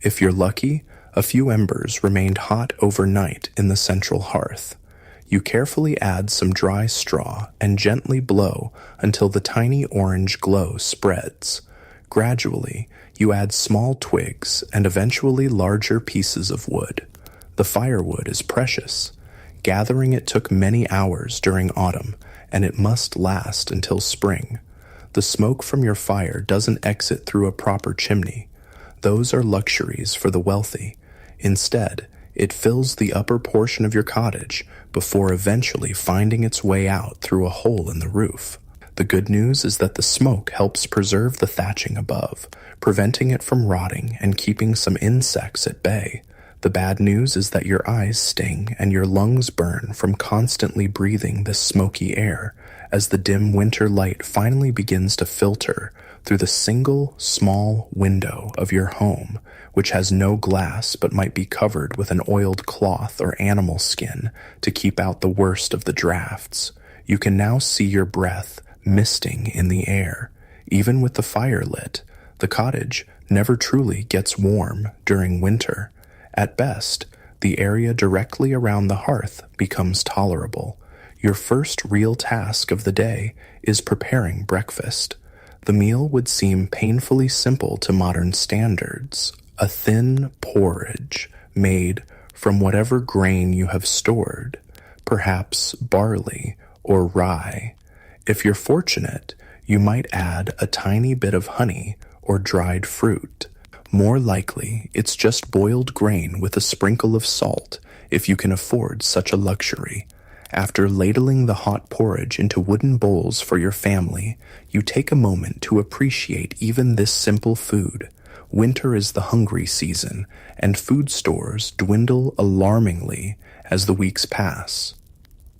If you're lucky, a few embers remained hot overnight in the central hearth. You carefully add some dry straw and gently blow until the tiny orange glow spreads. Gradually, you add small twigs and eventually larger pieces of wood. The firewood is precious. Gathering it took many hours during autumn, and it must last until spring. The smoke from your fire doesn't exit through a proper chimney. Those are luxuries for the wealthy. Instead, it fills the upper portion of your cottage before eventually finding its way out through a hole in the roof. The good news is that the smoke helps preserve the thatching above, preventing it from rotting and keeping some insects at bay. The bad news is that your eyes sting and your lungs burn from constantly breathing this smoky air as the dim winter light finally begins to filter through the single small window of your home, which has no glass but might be covered with an oiled cloth or animal skin to keep out the worst of the drafts. You can now see your breath misting in the air. Even with the fire lit, the cottage never truly gets warm during winter. At best, the area directly around the hearth becomes tolerable. Your first real task of the day is preparing breakfast. The meal would seem painfully simple to modern standards. A thin porridge made from whatever grain you have stored, perhaps barley or rye. If you're fortunate, you might add a tiny bit of honey or dried fruit. More likely, it's just boiled grain with a sprinkle of salt if you can afford such a luxury. After ladling the hot porridge into wooden bowls for your family, you take a moment to appreciate even this simple food. Winter is the hungry season, and food stores dwindle alarmingly as the weeks pass.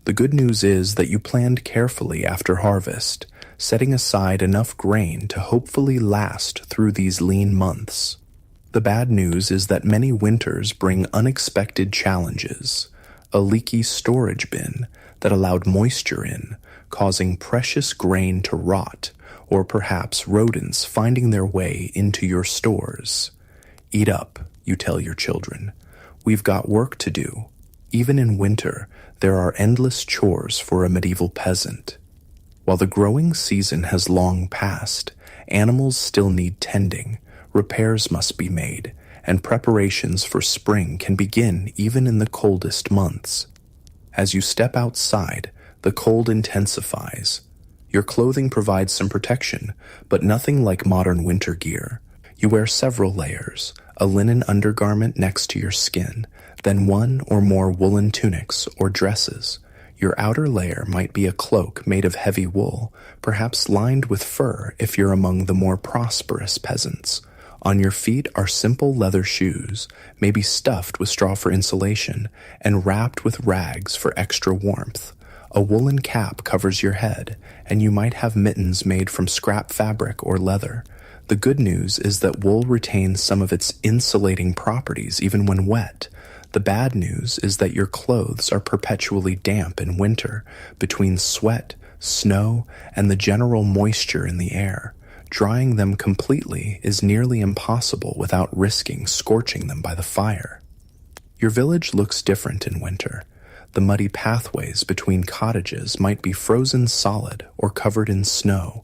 The good news is that you planned carefully after harvest, setting aside enough grain to hopefully last through these lean months. The bad news is that many winters bring unexpected challenges. A leaky storage bin that allowed moisture in, causing precious grain to rot, or perhaps rodents finding their way into your stores. Eat up, you tell your children. We've got work to do. Even in winter, there are endless chores for a medieval peasant. While the growing season has long passed, animals still need tending, repairs must be made, and preparations for spring can begin even in the coldest months. As you step outside, the cold intensifies. Your clothing provides some protection, but nothing like modern winter gear. You wear several layers, a linen undergarment next to your skin, then one or more woolen tunics or dresses. Your outer layer might be a cloak made of heavy wool, perhaps lined with fur if you're among the more prosperous peasants. On your feet are simple leather shoes, maybe stuffed with straw for insulation, and wrapped with rags for extra warmth. A woolen cap covers your head, and you might have mittens made from scrap fabric or leather. The good news is that wool retains some of its insulating properties even when wet. The bad news is that your clothes are perpetually damp in winter, between sweat, snow, and the general moisture in the air. Drying them completely is nearly impossible without risking scorching them by the fire. Your village looks different in winter. The muddy pathways between cottages might be frozen solid or covered in snow.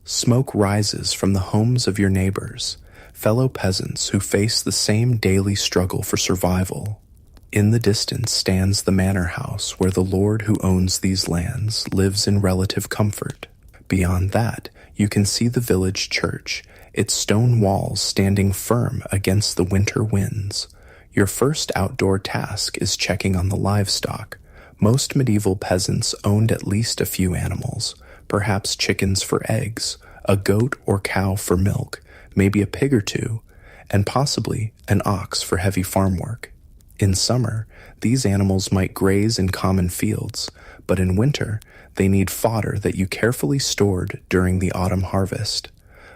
Smoke rises from the homes of your neighbors, fellow peasants who face the same daily struggle for survival. In the distance stands the manor house where the lord who owns these lands lives in relative comfort. Beyond that, you can see the village church, its stone walls standing firm against the winter winds. Your first outdoor task is checking on the livestock. Most medieval peasants owned at least a few animals, perhaps chickens for eggs, a goat or cow for milk, maybe a pig or two, and possibly an ox for heavy farm work. In summer, these animals might graze in common fields, but in winter, they need fodder that you carefully stored during the autumn harvest.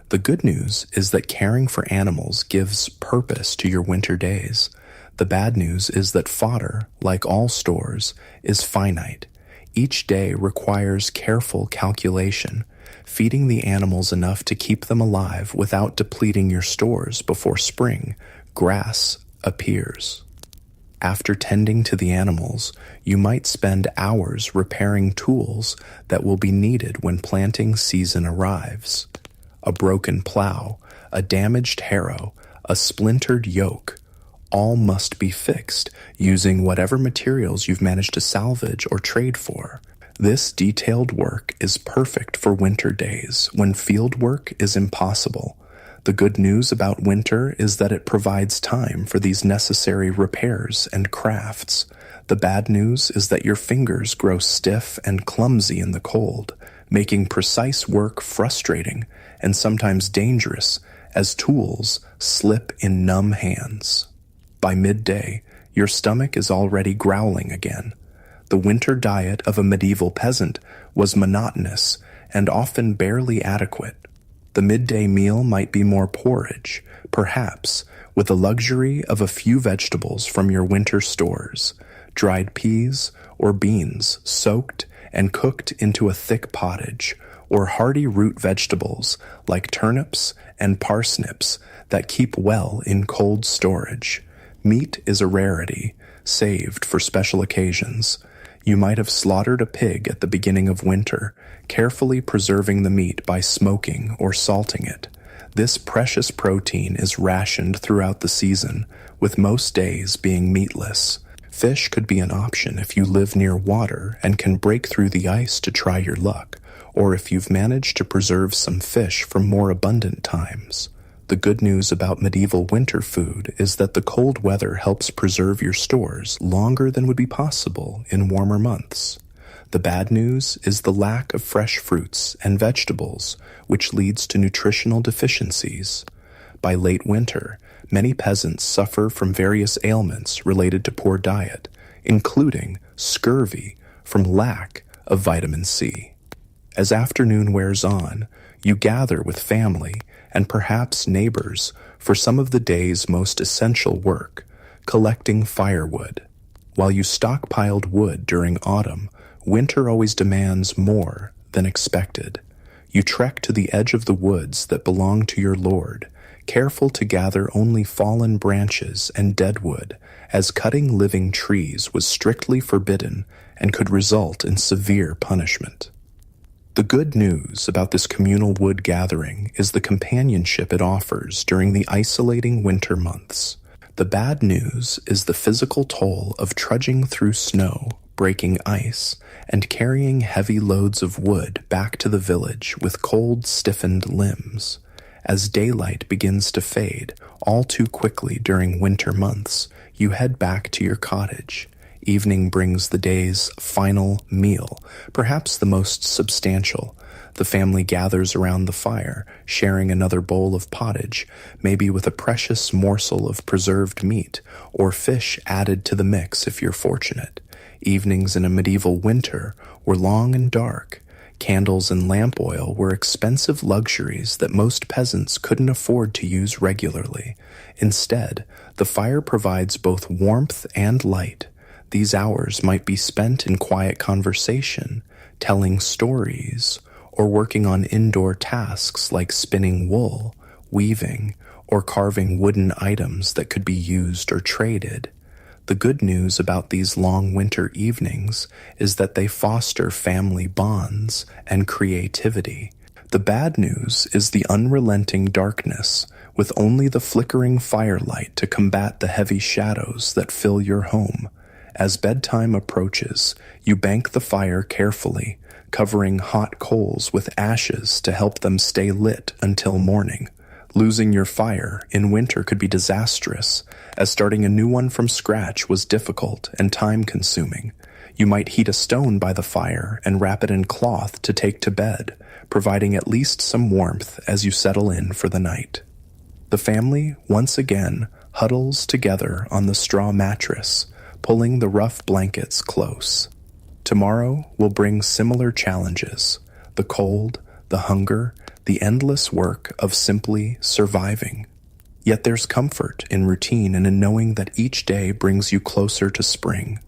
The good news is that caring for animals gives purpose to your winter days. The bad news is that fodder, like all stores, is finite. Each day requires careful calculation, feeding the animals enough to keep them alive without depleting your stores before spring Grass appears. After tending to the animals, you might spend hours repairing tools that will be needed when planting season arrives. A broken plow, a damaged harrow, a splintered yoke, all must be fixed using whatever materials you've managed to salvage or trade for. This detailed work is perfect for winter days when field work is impossible. The good news about winter is that it provides time for these necessary repairs and crafts. The bad news is that your fingers grow stiff and clumsy in the cold, making precise work frustrating and sometimes dangerous as tools slip in numb hands. By midday, your stomach is already growling again. The winter diet of a medieval peasant was monotonous and often barely adequate. The midday meal might be more porridge, perhaps, with the luxury of a few vegetables from your winter stores, dried peas or beans soaked and cooked into a thick pottage, or hearty root vegetables like turnips and parsnips that keep well in cold storage. Meat is a rarity, saved for special occasions. You might have slaughtered a pig at the beginning of winter, carefully preserving the meat by smoking or salting it. This precious protein is rationed throughout the season, with most days being meatless. Fish could be an option if you live near water and can break through the ice to try your luck, or if you've managed to preserve some fish from more abundant times. The good news about medieval winter food is that the cold weather helps preserve your stores longer than would be possible in warmer months. The bad news is the lack of fresh fruits and vegetables, which leads to nutritional deficiencies. By late winter, many peasants suffer from various ailments related to poor diet, including scurvy from lack of vitamin C. As afternoon wears on, you gather with family and perhaps neighbors for some of the day's most essential work, collecting firewood. While you stockpiled wood during autumn, winter always demands more than expected. You trek to the edge of the woods that belong to your lord, careful to gather only fallen branches and dead wood, as cutting living trees was strictly forbidden and could result in severe punishment. The good news about this communal wood gathering is the companionship it offers during the isolating winter months. The bad news is the physical toll of trudging through snow, breaking ice, and carrying heavy loads of wood back to the village with cold, stiffened limbs. As daylight begins to fade, all too quickly during winter months, you head back to your cottage. Evening brings the day's final meal, perhaps the most substantial. The family gathers around the fire, sharing another bowl of pottage, maybe with a precious morsel of preserved meat, or fish added to the mix if you're fortunate. Evenings in a medieval winter were long and dark. Candles and lamp oil were expensive luxuries that most peasants couldn't afford to use regularly. Instead, the fire provides both warmth and light. These hours might be spent in quiet conversation, telling stories, or working on indoor tasks like spinning wool, weaving, or carving wooden items that could be used or traded. The good news about these long winter evenings is that they foster family bonds and creativity. The bad news is the unrelenting darkness, with only the flickering firelight to combat the heavy shadows that fill your home. As bedtime approaches, you bank the fire carefully, covering hot coals with ashes to help them stay lit until morning. Losing your fire in winter could be disastrous, as starting a new one from scratch was difficult and time-consuming. You might heat a stone by the fire and wrap it in cloth to take to bed, providing at least some warmth as you settle in for the night. The family, once again, huddles together on the straw mattress, pulling the rough blankets close. Tomorrow will bring similar challenges: the cold, the hunger, the endless work of simply surviving. Yet there's comfort in routine and in knowing that each day brings you closer to spring.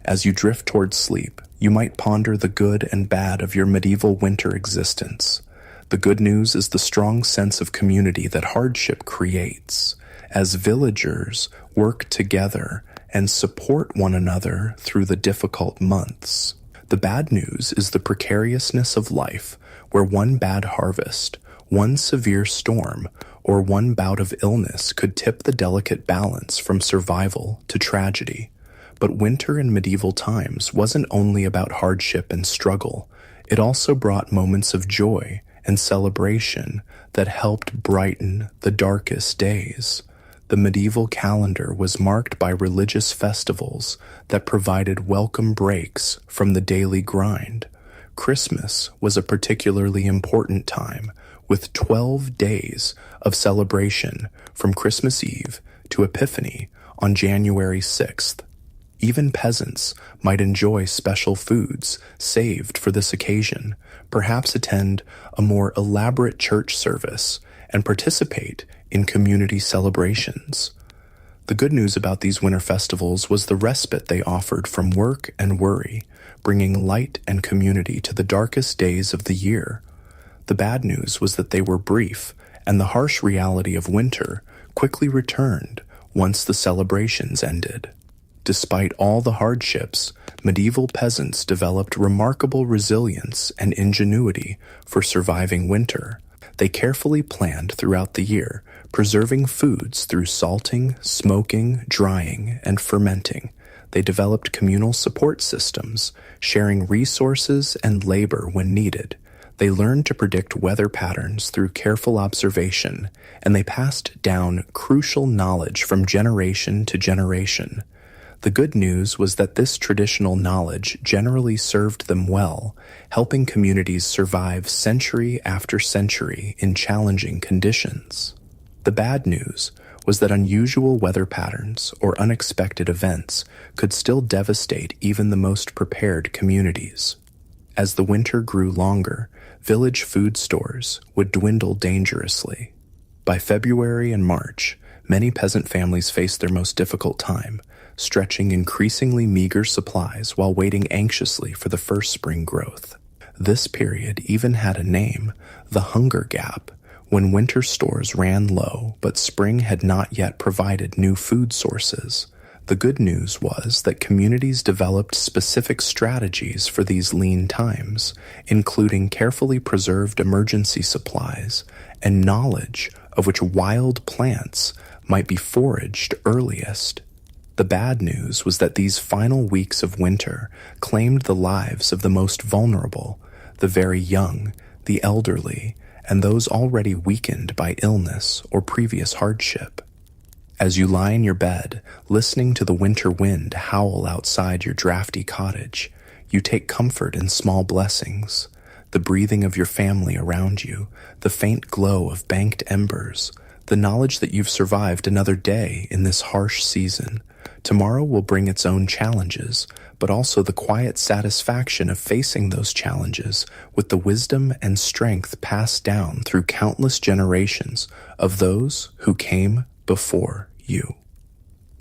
As you drift towards sleep, you might ponder the good and bad of your medieval winter existence. The good news is the strong sense of community that hardship creates. as villagers work together and support one another through the difficult months. The bad news is the precariousness of life, where one bad harvest, one severe storm, or one bout of illness could tip the delicate balance from survival to tragedy. But winter in medieval times wasn't only about hardship and struggle. It also brought moments of joy and celebration that helped brighten the darkest days. The medieval calendar was marked by religious festivals that provided welcome breaks from the daily grind. Christmas was a particularly important time, with 12 days of celebration from Christmas Eve to Epiphany on January 6th. Even peasants might enjoy special foods saved for this occasion, perhaps attend a more elaborate church service, and participate in community celebrations. The good news about these winter festivals was the respite they offered from work and worry, bringing light and community to the darkest days of the year. The bad news was that they were brief, and the harsh reality of winter quickly returned once the celebrations ended. Despite all the hardships, medieval peasants developed remarkable resilience and ingenuity for surviving winter. They carefully planned throughout the year, preserving foods through salting, smoking, drying, and fermenting. They developed communal support systems, sharing resources and labor when needed. They learned to predict weather patterns through careful observation, and they passed down crucial knowledge from generation to generation. The good news was that this traditional knowledge generally served them well, helping communities survive century after century in challenging conditions. The bad news was that unusual weather patterns or unexpected events could still devastate even the most prepared communities. As the winter grew longer, village food stores would dwindle dangerously. By February and March, many peasant families faced their most difficult time, stretching increasingly meager supplies while waiting anxiously for the first spring growth. This period even had a name, the Hunger Gap, when winter stores ran low but spring had not yet provided new food sources. The good news was that communities developed specific strategies for these lean times, including carefully preserved emergency supplies and knowledge of which wild plants might be foraged earliest. The bad news was that these final weeks of winter claimed the lives of the most vulnerable, the very young, the elderly, and those already weakened by illness or previous hardship. As you lie in your bed, listening to the winter wind howl outside your drafty cottage, you take comfort in small blessings, the breathing of your family around you, the faint glow of banked embers, the knowledge that you've survived another day in this harsh season. Tomorrow will bring its own challenges, but also the quiet satisfaction of facing those challenges with the wisdom and strength passed down through countless generations of those who came before you.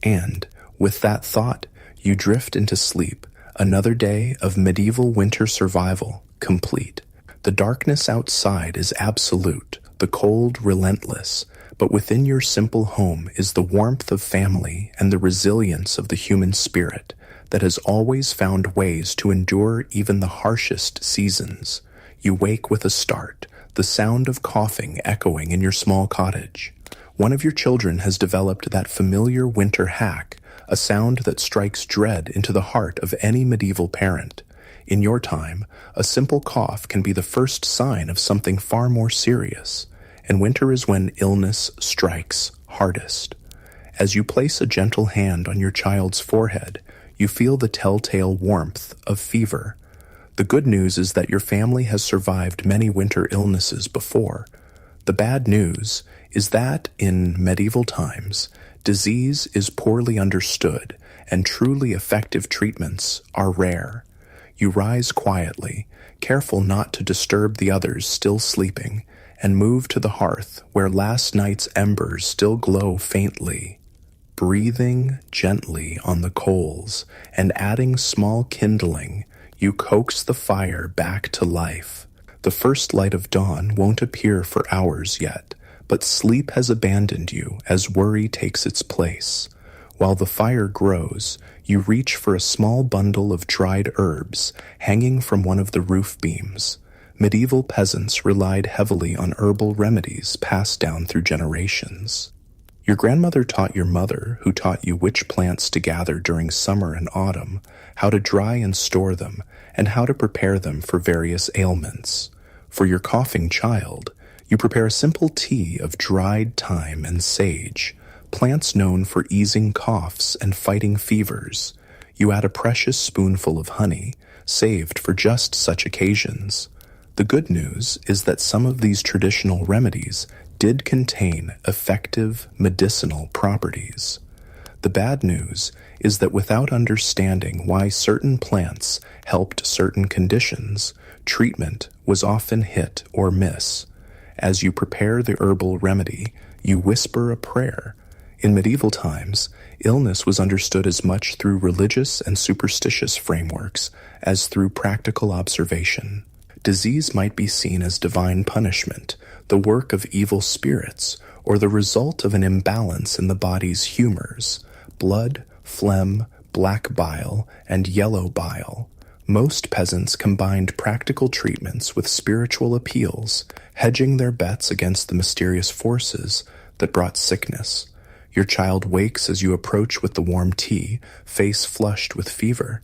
And, with that thought, you drift into sleep, another day of medieval winter survival complete. The darkness outside is absolute, the cold relentless, but within your simple home is the warmth of family and the resilience of the human spirit that has always found ways to endure even the harshest seasons. You wake with a start, the sound of coughing echoing in your small cottage. One of your children has developed that familiar winter hack, a sound that strikes dread into the heart of any medieval parent. In your time, a simple cough can be the first sign of something far more serious. And winter is when illness strikes hardest. As you place a gentle hand on your child's forehead, you feel the telltale warmth of fever. The good news is that your family has survived many winter illnesses before. The bad news is that, in medieval times, disease is poorly understood and truly effective treatments are rare. You rise quietly, careful not to disturb the others still sleeping, and move to the hearth where last night's embers still glow faintly. Breathing gently on the coals and adding small kindling, you coax the fire back to life. The first light of dawn won't appear for hours yet, but sleep has abandoned you as worry takes its place. While the fire grows, you reach for a small bundle of dried herbs hanging from one of the roof beams. Medieval peasants relied heavily on herbal remedies passed down through generations. Your grandmother taught your mother, who taught you which plants to gather during summer and autumn, how to dry and store them, and how to prepare them for various ailments. For your coughing child, you prepare a simple tea of dried thyme and sage, plants known for easing coughs and fighting fevers. You add a precious spoonful of honey, saved for just such occasions. The good news is that some of these traditional remedies did contain effective medicinal properties. The bad news is that without understanding why certain plants helped certain conditions, treatment was often hit or miss. As you prepare the herbal remedy, you whisper a prayer. In medieval times, illness was understood as much through religious and superstitious frameworks as through practical observation. Disease might be seen as divine punishment, the work of evil spirits, or the result of an imbalance in the body's humors: blood, phlegm, black bile, and yellow bile. Most peasants combined practical treatments with spiritual appeals, hedging their bets against the mysterious forces that brought sickness. Your child wakes as you approach with the warm tea, face flushed with fever.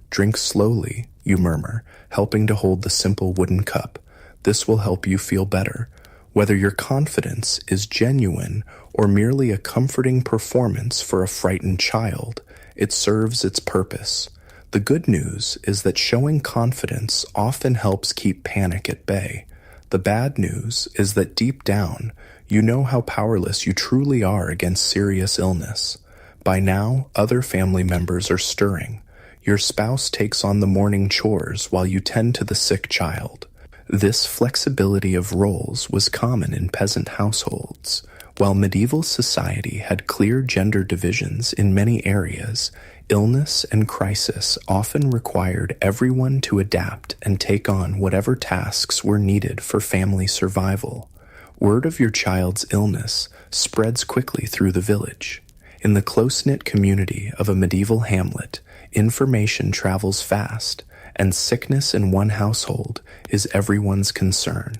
"Drink slowly," you murmur, helping to hold the simple wooden cup. "This will help you feel better." Whether your confidence is genuine or merely a comforting performance for a frightened child, it serves its purpose. The good news is that showing confidence often helps keep panic at bay. The bad news is that deep down, you know how powerless you truly are against serious illness. By now, other family members are stirring. Your spouse takes on the morning chores while you tend to the sick child. This flexibility of roles was common in peasant households. While medieval society had clear gender divisions in many areas, illness and crisis often required everyone to adapt and take on whatever tasks were needed for family survival. Word of your child's illness spreads quickly through the village. In the close-knit community of a medieval hamlet, information travels fast, and sickness in one household is everyone's concern.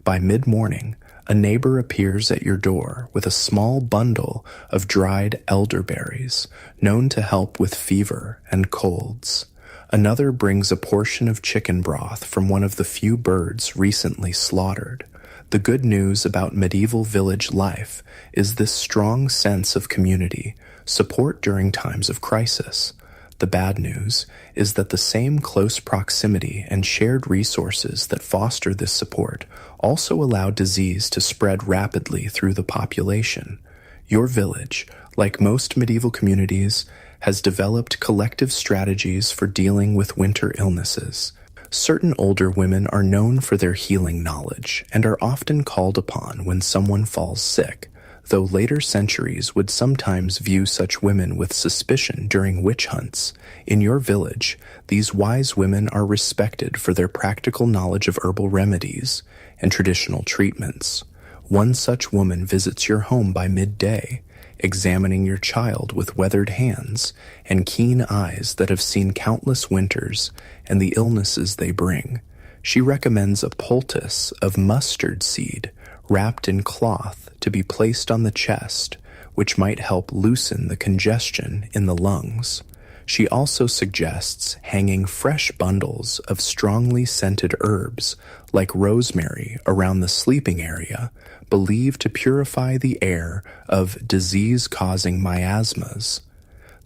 By mid-morning, a neighbor appears at your door with a small bundle of dried elderberries, known to help with fever and colds. Another brings a portion of chicken broth from one of the few birds recently slaughtered. The good news about medieval village life is this strong sense of community, support during times of crisis. The bad news is that the same close proximity and shared resources that foster this support also allow disease to spread rapidly through the population. Your village, like most medieval communities, has developed collective strategies for dealing with winter illnesses. Certain older women are known for their healing knowledge and are often called upon when someone falls sick, though later centuries would sometimes view such women with suspicion during witch hunts. In your village, these wise women are respected for their practical knowledge of herbal remedies and traditional treatments. One such woman visits your home by midday, examining your child with weathered hands and keen eyes that have seen countless winters and the illnesses they bring. She recommends a poultice of mustard seed wrapped in cloth to be placed on the chest, which might help loosen the congestion in the lungs. She also suggests hanging fresh bundles of strongly scented herbs, like rosemary, around the sleeping area, believed to purify the air of disease-causing miasmas.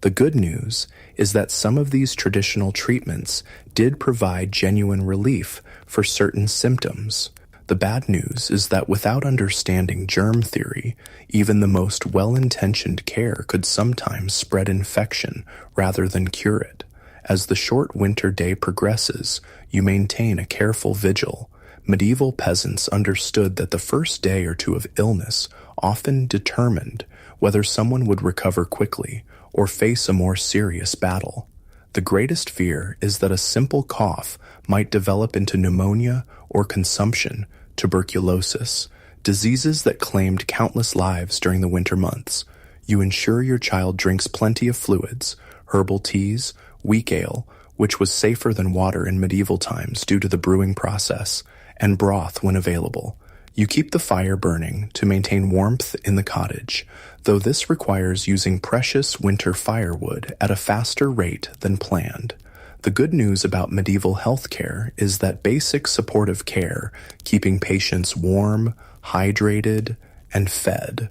The good news is that some of these traditional treatments did provide genuine relief for certain symptoms. The bad news is that without understanding germ theory, even the most well-intentioned care could sometimes spread infection rather than cure it. As the short winter day progresses, you maintain a careful vigil. Medieval peasants understood that the first day or two of illness often determined whether someone would recover quickly or face a more serious battle. The greatest fear is that a simple cough might develop into pneumonia or consumption, tuberculosis, Diseases that claimed countless lives during the winter months. You ensure your child drinks plenty of fluids, herbal teas, weak ale, which was safer than water in medieval times due to the brewing process, and broth when available. You keep the fire burning to maintain warmth in the cottage, though this requires using precious winter firewood at a faster rate than planned. The good news about medieval healthcare is that basic supportive care, keeping patients warm, hydrated, and fed,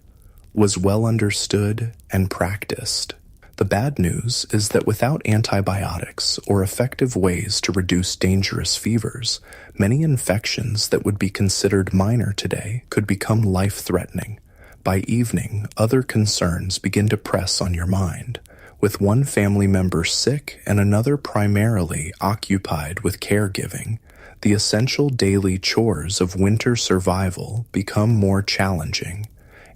was well understood and practiced. The bad news is that without antibiotics or effective ways to reduce dangerous fevers, many infections that would be considered minor today could become life-threatening. By evening, other concerns begin to press on your mind. With one family member sick and another primarily occupied with caregiving, the essential daily chores of winter survival become more challenging.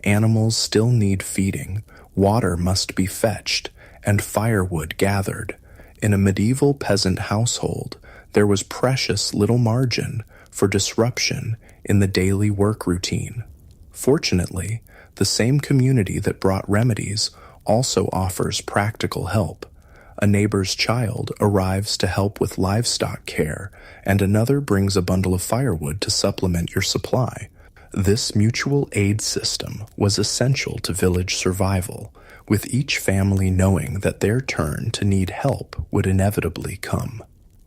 Animals still need feeding, water must be fetched, and firewood gathered. In a medieval peasant household, there was precious little margin for disruption in the daily work routine. Fortunately, the same community that brought remedies also offers practical help. A neighbor's child arrives to help with livestock care, and another brings a bundle of firewood to supplement your supply. This mutual aid system was essential to village survival, with each family knowing that their turn to need help would inevitably come.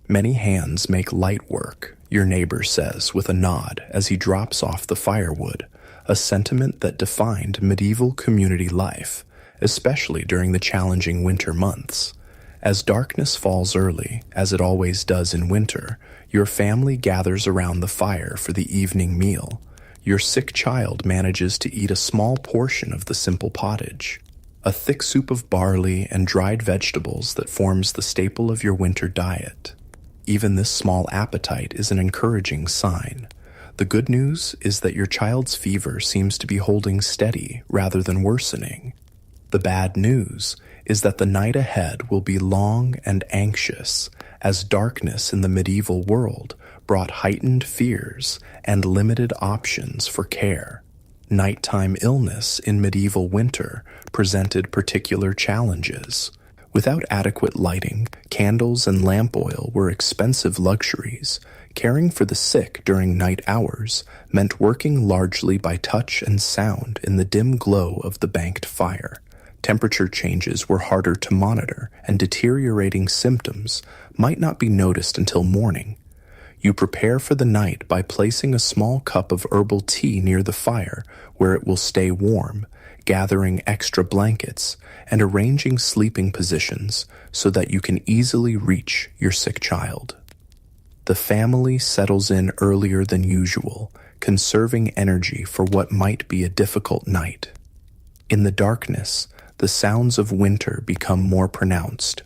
Many hands make light work, your neighbor says with a nod as he drops off the firewood, a sentiment that defined medieval community life, especially during the challenging winter months. As darkness falls early, as it always does in winter, your family gathers around the fire for the evening meal. Your sick child manages to eat a small portion of the simple pottage, a thick soup of barley and dried vegetables that forms the staple of your winter diet. Even this small appetite is an encouraging sign. The good news is that your child's fever seems to be holding steady rather than worsening. The bad news is that the night ahead will be long and anxious, as darkness in the medieval world brought heightened fears and limited options for care. Nighttime illness in medieval winter presented particular challenges. Without adequate lighting, candles and lamp oil were expensive luxuries. Caring for the sick during night hours meant working largely by touch and sound in the dim glow of the banked fire. Temperature changes were harder to monitor, and deteriorating symptoms might not be noticed until morning. You prepare for the night by placing a small cup of herbal tea near the fire where it will stay warm, gathering extra blankets, and arranging sleeping positions so that you can easily reach your sick child. The family settles in earlier than usual, conserving energy for what might be a difficult night. In the darkness, the sounds of winter become more pronounced,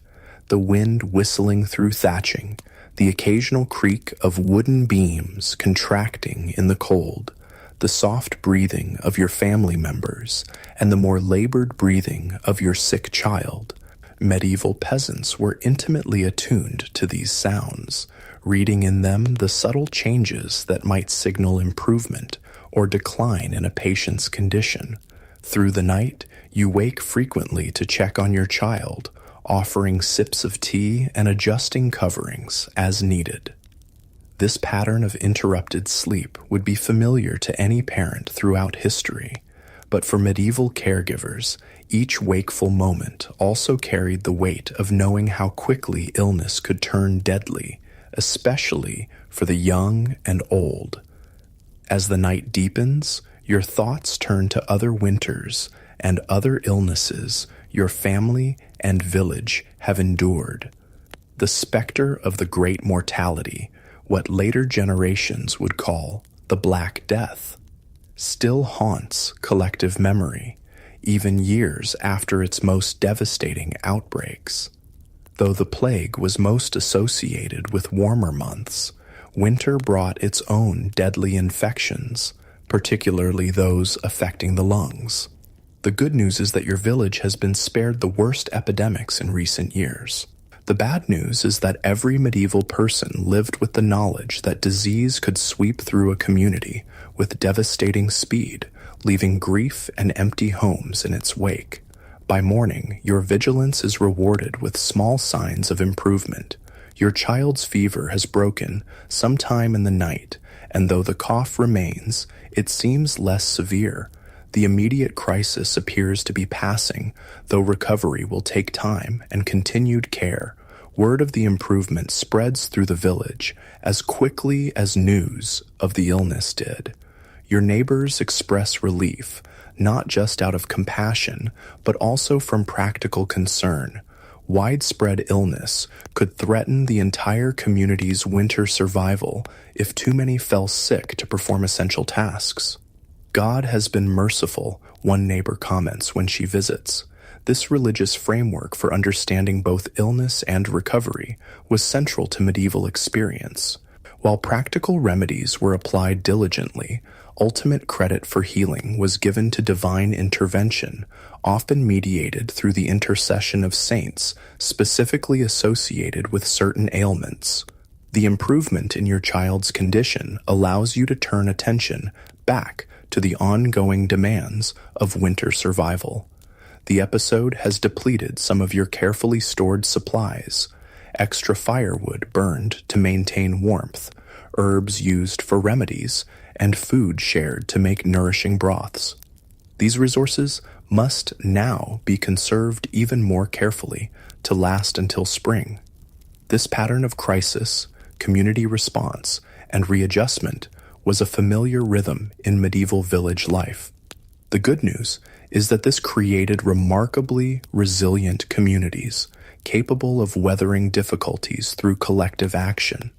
the wind whistling through thatching, the occasional creak of wooden beams contracting in the cold, the soft breathing of your family members, and the more labored breathing of your sick child. Medieval peasants were intimately attuned to these sounds, reading in them the subtle changes that might signal improvement or decline in a patient's condition. Through the night, you wake frequently to check on your child, offering sips of tea and adjusting coverings as needed. This pattern of interrupted sleep would be familiar to any parent throughout history, but for medieval caregivers, each wakeful moment also carried the weight of knowing how quickly illness could turn deadly, especially for the young and old. As the night deepens, your thoughts turn to other winters and other illnesses your family and village have endured. The specter of the great mortality, what later generations would call the Black Death, still haunts collective memory, even years after its most devastating outbreaks. Though the plague was most associated with warmer months, winter brought its own deadly infections, particularly those affecting the lungs. The good news is that your village has been spared the worst epidemics in recent years. The bad news is that every medieval person lived with the knowledge that disease could sweep through a community with devastating speed, leaving grief and empty homes in its wake. By morning, your vigilance is rewarded with small signs of improvement. Your child's fever has broken sometime in the night, and though the cough remains, it seems less severe. The immediate crisis appears to be passing, though recovery will take time and continued care. Word of the improvement spreads through the village as quickly as news of the illness did. Your neighbors express relief, not just out of compassion, but also from practical concern. Widespread illness could threaten the entire community's winter survival if too many fell sick to perform essential tasks. God has been merciful, one neighbor comments when she visits. This religious framework for understanding both illness and recovery was central to medieval experience. While practical remedies were applied diligently, ultimate credit for healing was given to divine intervention, often mediated through the intercession of saints specifically associated with certain ailments. The improvement in your child's condition allows you to turn attention back to the ongoing demands of winter survival. The episode has depleted some of your carefully stored supplies. Extra firewood burned to maintain warmth, herbs used for remedies, and food shared to make nourishing broths. These resources must now be conserved even more carefully to last until spring. This pattern of crisis, community response, and readjustment was a familiar rhythm in medieval village life. The good news is that this created remarkably resilient communities, capable of weathering difficulties through collective action.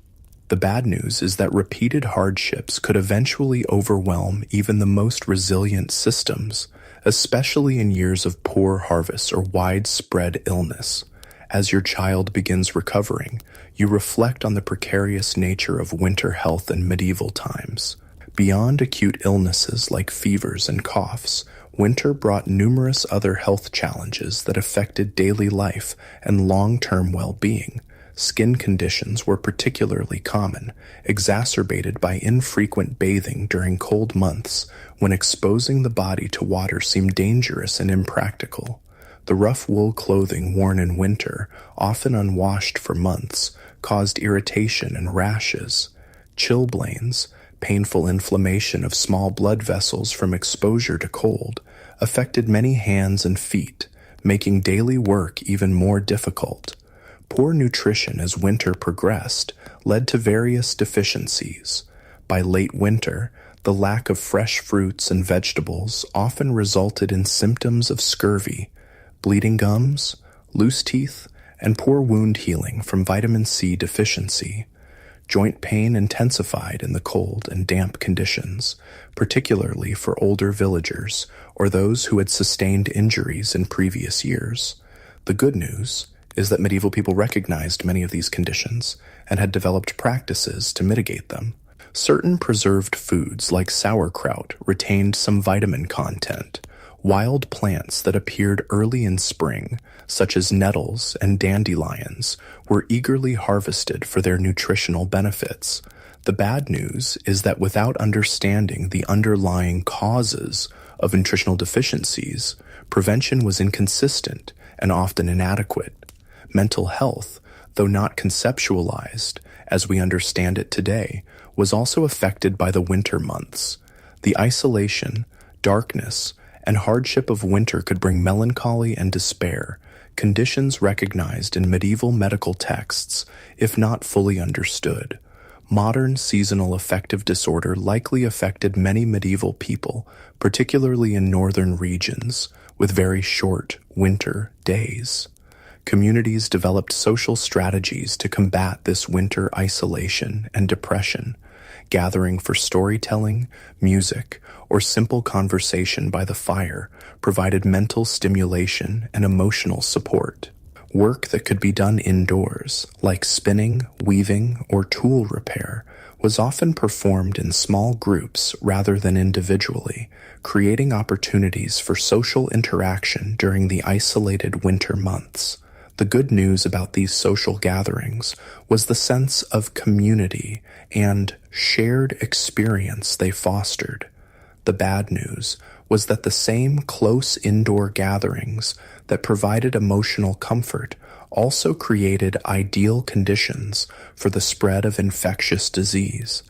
The bad news is that repeated hardships could eventually overwhelm even the most resilient systems, especially in years of poor harvests or widespread illness. As your child begins recovering, you reflect on the precarious nature of winter health in medieval times. Beyond acute illnesses like fevers and coughs, winter brought numerous other health challenges that affected daily life and long-term well-being. Skin conditions were particularly common, exacerbated by infrequent bathing during cold months when exposing the body to water seemed dangerous and impractical. The rough wool clothing worn in winter, often unwashed for months, caused irritation and rashes. Chilblains, painful inflammation of small blood vessels from exposure to cold, affected many hands and feet, making daily work even more difficult. Poor nutrition as winter progressed led to various deficiencies. By late winter, the lack of fresh fruits and vegetables often resulted in symptoms of scurvy, bleeding gums, loose teeth, and poor wound healing from vitamin C deficiency. Joint pain intensified in the cold and damp conditions, particularly for older villagers or those who had sustained injuries in previous years. The good news is that medieval people recognized many of these conditions and had developed practices to mitigate them. Certain preserved foods like sauerkraut retained some vitamin content. Wild plants that appeared early in spring, such as nettles and dandelions, were eagerly harvested for their nutritional benefits. The bad news is that without understanding the underlying causes of nutritional deficiencies, prevention was inconsistent and often inadequate. Mental health, though not conceptualized as we understand it today, was also affected by the winter months. The isolation, darkness, and hardship of winter could bring melancholy and despair, conditions recognized in medieval medical texts, if not fully understood. Modern seasonal affective disorder likely affected many medieval people, particularly in northern regions, with very short winter days. Communities developed social strategies to combat this winter isolation and depression, gathering for storytelling, music, or simple conversation by the fire provided mental stimulation and emotional support. Work that could be done indoors, like spinning, weaving, or tool repair, was often performed in small groups rather than individually, creating opportunities for social interaction during the isolated winter months. The good news about these social gatherings was the sense of community and shared experience they fostered. The bad news was that the same close indoor gatherings that provided emotional comfort also created ideal conditions for the spread of infectious disease.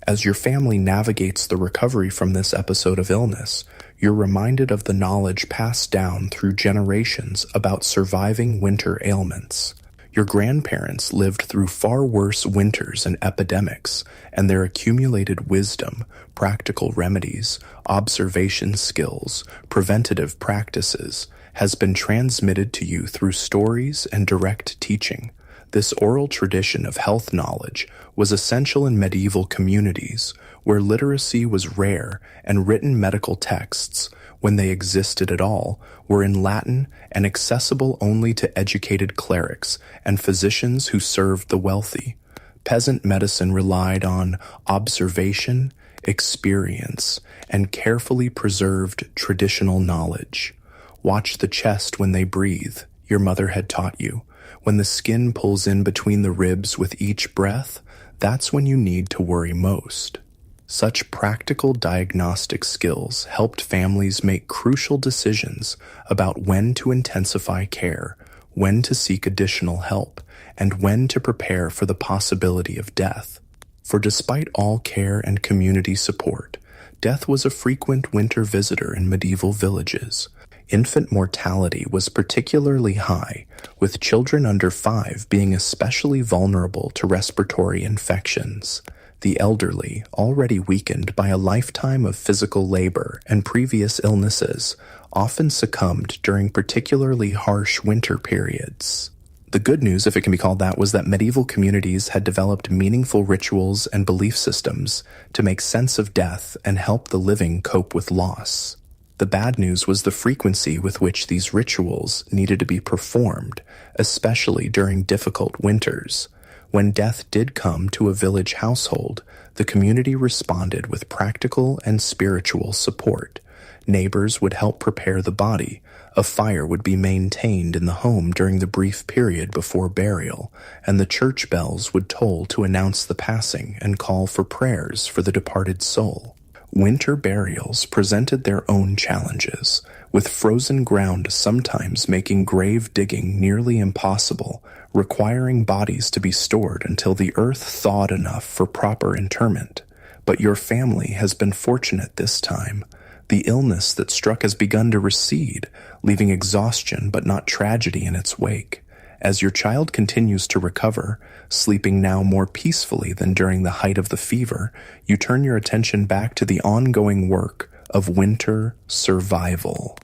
As your family navigates the recovery from this episode of illness, you're reminded of the knowledge passed down through generations about surviving winter ailments. Your grandparents lived through far worse winters and epidemics, and their accumulated wisdom, practical remedies, observation skills, preventative practices has been transmitted to you through stories and direct teaching. This oral tradition of health knowledge was essential in medieval communities where literacy was rare and written medical texts, when they existed at all, were in Latin and accessible only to educated clerics and physicians who served the wealthy. Peasant medicine relied on observation, experience, and carefully preserved traditional knowledge. Watch the chest when they breathe, your mother had taught you. When the skin pulls in between the ribs with each breath, that's when you need to worry most. Such practical diagnostic skills helped families make crucial decisions about when to intensify care, when to seek additional help, and when to prepare for the possibility of death. For despite all care and community support, death was a frequent winter visitor in medieval villages. Infant mortality was particularly high, with children under 5 being especially vulnerable to respiratory infections. The elderly, already weakened by a lifetime of physical labor and previous illnesses, often succumbed during particularly harsh winter periods. The good news, if it can be called that, was that medieval communities had developed meaningful rituals and belief systems to make sense of death and help the living cope with loss. The bad news was the frequency with which these rituals needed to be performed, especially during difficult winters. When death did come to a village household, the community responded with practical and spiritual support. Neighbors would help prepare the body. A fire would be maintained in the home during the brief period before burial, and the church bells would toll to announce the passing and call for prayers for the departed soul. Winter burials presented their own challenges, with frozen ground sometimes making grave digging nearly impossible, requiring bodies to be stored until the earth thawed enough for proper interment. But your family has been fortunate this time. The illness that struck has begun to recede, leaving exhaustion but not tragedy in its wake. As your child continues to recover, sleeping now more peacefully than during the height of the fever, you turn your attention back to the ongoing work of winter survival.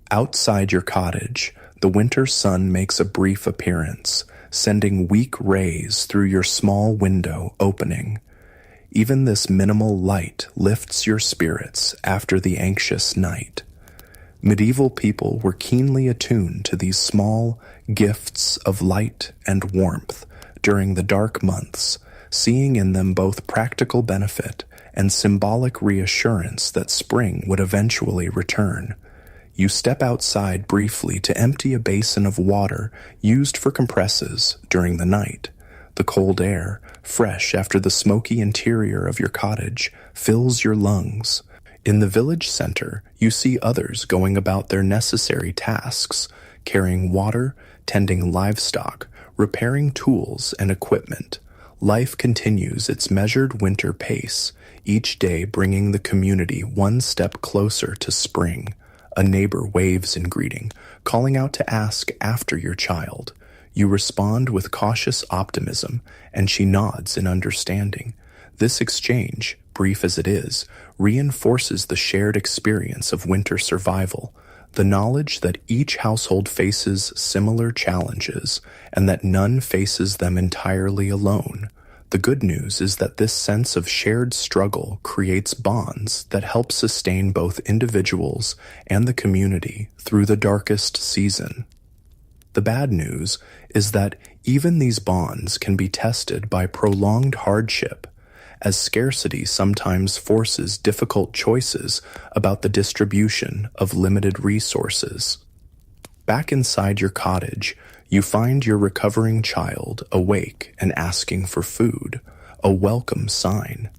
Outside your cottage, the winter sun makes a brief appearance, sending weak rays through your small window opening. Even this minimal light lifts your spirits after the anxious night. Medieval people were keenly attuned to these small gifts of light and warmth during the dark months, seeing in them both practical benefit and symbolic reassurance that spring would eventually return. You step outside briefly to empty a basin of water used for compresses during the night. The cold air, fresh after the smoky interior of your cottage, fills your lungs. In the village center, you see others going about their necessary tasks, carrying water, tending livestock, repairing tools and equipment. Life continues its measured winter pace, each day bringing the community one step closer to spring. A neighbor waves in greeting, calling out to ask after your child. You respond with cautious optimism, and she nods in understanding. This exchange, brief as it is, reinforces the shared experience of winter survival, the knowledge that each household faces similar challenges and that none faces them entirely alone. The good news is that this sense of shared struggle creates bonds that help sustain both individuals and the community through the darkest season. The bad news is that even these bonds can be tested by prolonged hardship, as scarcity sometimes forces difficult choices about the distribution of limited resources. Back inside your cottage, You find your recovering child awake and asking for food, a welcome sign.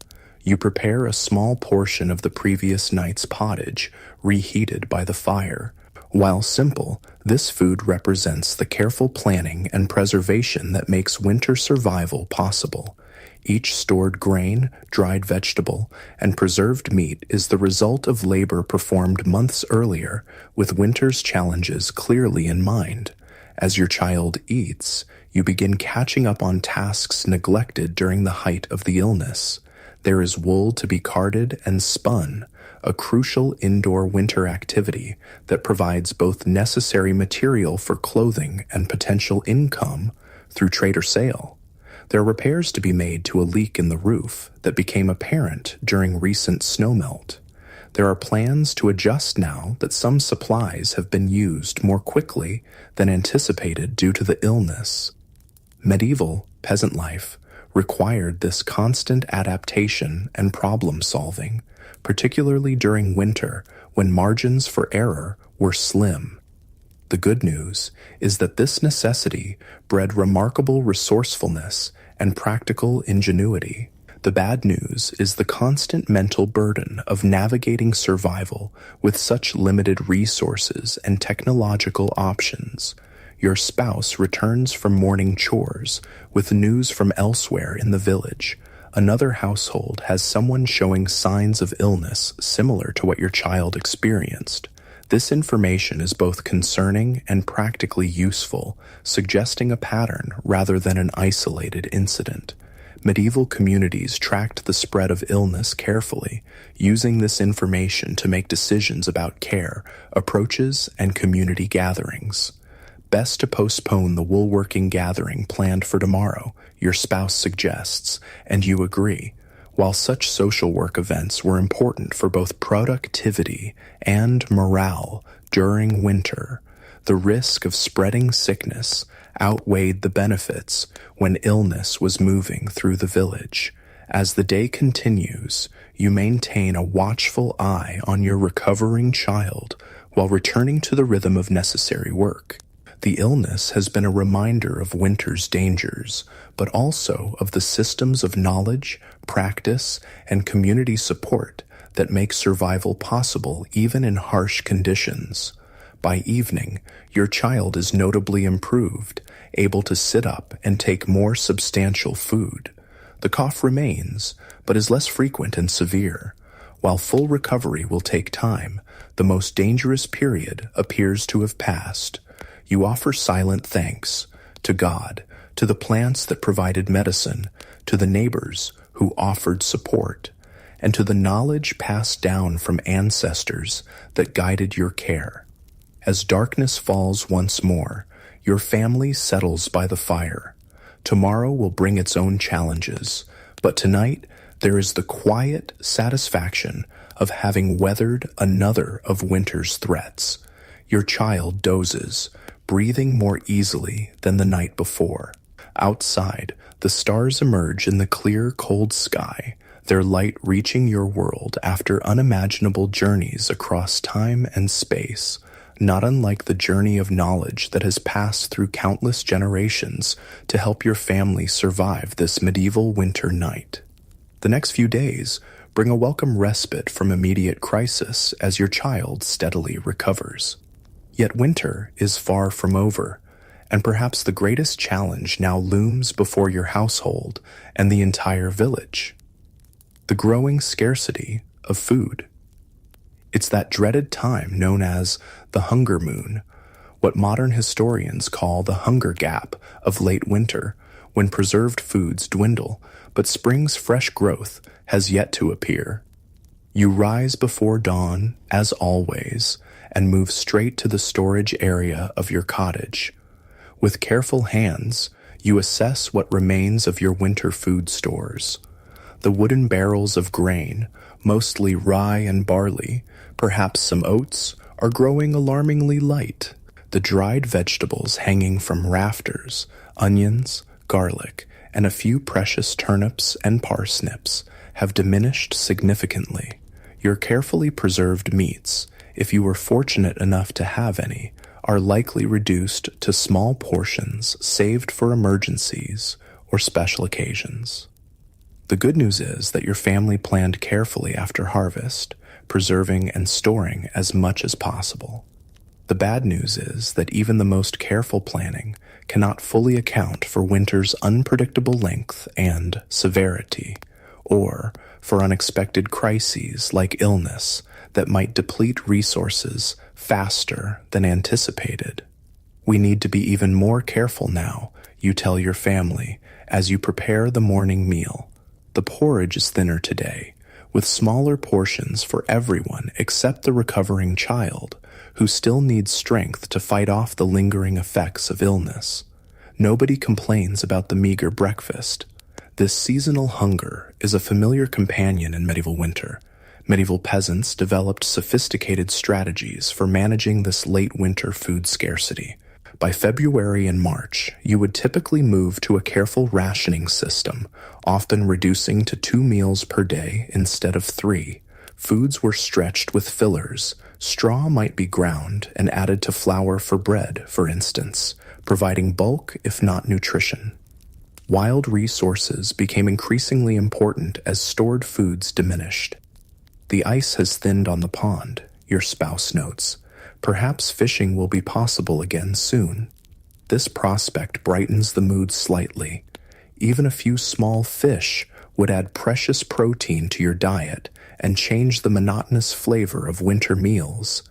You prepare a small portion of the previous night's pottage, reheated by the fire. While simple, this food represents the careful planning and preservation that makes winter survival possible. Each stored grain, dried vegetable, and preserved meat is the result of labor performed months earlier, with winter's challenges clearly in mind. As your child eats, you begin catching up on tasks neglected during the height of the illness. There is wool to be carded and spun, a crucial indoor winter activity that provides both necessary material for clothing and potential income through trade or sale. There are repairs to be made to a leak in the roof that became apparent during recent snowmelt. There are plans to adjust now that some supplies have been used more quickly than anticipated due to the illness. Medieval peasant life required this constant adaptation and problem-solving, particularly during winter when margins for error were slim. The good news is that this necessity bred remarkable resourcefulness and practical ingenuity. The bad news is the constant mental burden of navigating survival with such limited resources and technological options. Your spouse returns from morning chores with news from elsewhere in the village. Another household has someone showing signs of illness similar to what your child experienced. This information is both concerning and practically useful, suggesting a pattern rather than an isolated incident. Medieval communities tracked the spread of illness carefully, using this information to make decisions about care, approaches, and community gatherings. Best to postpone the woolworking gathering planned for tomorrow, your spouse suggests, and you agree. While such social work events were important for both productivity and morale during winter, the risk of spreading sickness outweighed the benefits when illness was moving through the village. As the day continues, you maintain a watchful eye on your recovering child while returning to the rhythm of necessary work. The illness has been a reminder of winter's dangers, but also of the systems of knowledge, practice, and community support that make survival possible even in harsh conditions. By evening, your child is notably improved, able to sit up and take more substantial food. The cough remains, but is less frequent and severe. While full recovery will take time, the most dangerous period appears to have passed. You offer silent thanks to God, to the plants that provided medicine, to the neighbors who offered support, and to the knowledge passed down from ancestors that guided your care. As darkness falls once more, your family settles by the fire. Tomorrow will bring its own challenges, but tonight there is the quiet satisfaction of having weathered another of winter's threats. Your child dozes, breathing more easily than the night before. Outside, the stars emerge in the clear, cold sky, their light reaching your world after unimaginable journeys across time and space, not unlike the journey of knowledge that has passed through countless generations to help your family survive this medieval winter night. The next few days bring a welcome respite from immediate crisis as your child steadily recovers. Yet winter is far from over, and perhaps the greatest challenge now looms before your household and the entire village: the growing scarcity of food. It's that dreaded time known as the hunger moon, what modern historians call the hunger gap of late winter, when preserved foods dwindle, but spring's fresh growth has yet to appear. You rise before dawn, as always, and move straight to the storage area of your cottage. With careful hands, you assess what remains of your winter food stores. The wooden barrels of grain, mostly rye and barley, perhaps some oats, are growing alarmingly light. The dried vegetables hanging from rafters, onions, garlic, and a few precious turnips and parsnips have diminished significantly. Your carefully preserved meats, if you were fortunate enough to have any, are likely reduced to small portions saved for emergencies or special occasions. The good news is that your family planned carefully after harvest, preserving and storing as much as possible. The bad news is that even the most careful planning cannot fully account for winter's unpredictable length and severity, or for unexpected crises like illness that might deplete resources faster than anticipated. We need to be even more careful now, you tell your family, as you prepare the morning meal. The porridge is thinner today, with smaller portions for everyone except the recovering child, who still needs strength to fight off the lingering effects of illness. Nobody complains about the meager breakfast. This seasonal hunger is a familiar companion in medieval winter. Medieval peasants developed sophisticated strategies for managing this late winter food scarcity. By February and March, you would typically move to a careful rationing system, often reducing to 2 meals per day instead of 3. Foods were stretched with fillers. Straw might be ground and added to flour for bread, for instance, providing bulk if not nutrition. Wild resources became increasingly important as stored foods diminished. The ice has thinned on the pond, your spouse notes. Perhaps fishing will be possible again soon. This prospect brightens the mood slightly. Even a few small fish would add precious protein to your diet and change the monotonous flavor of winter meals.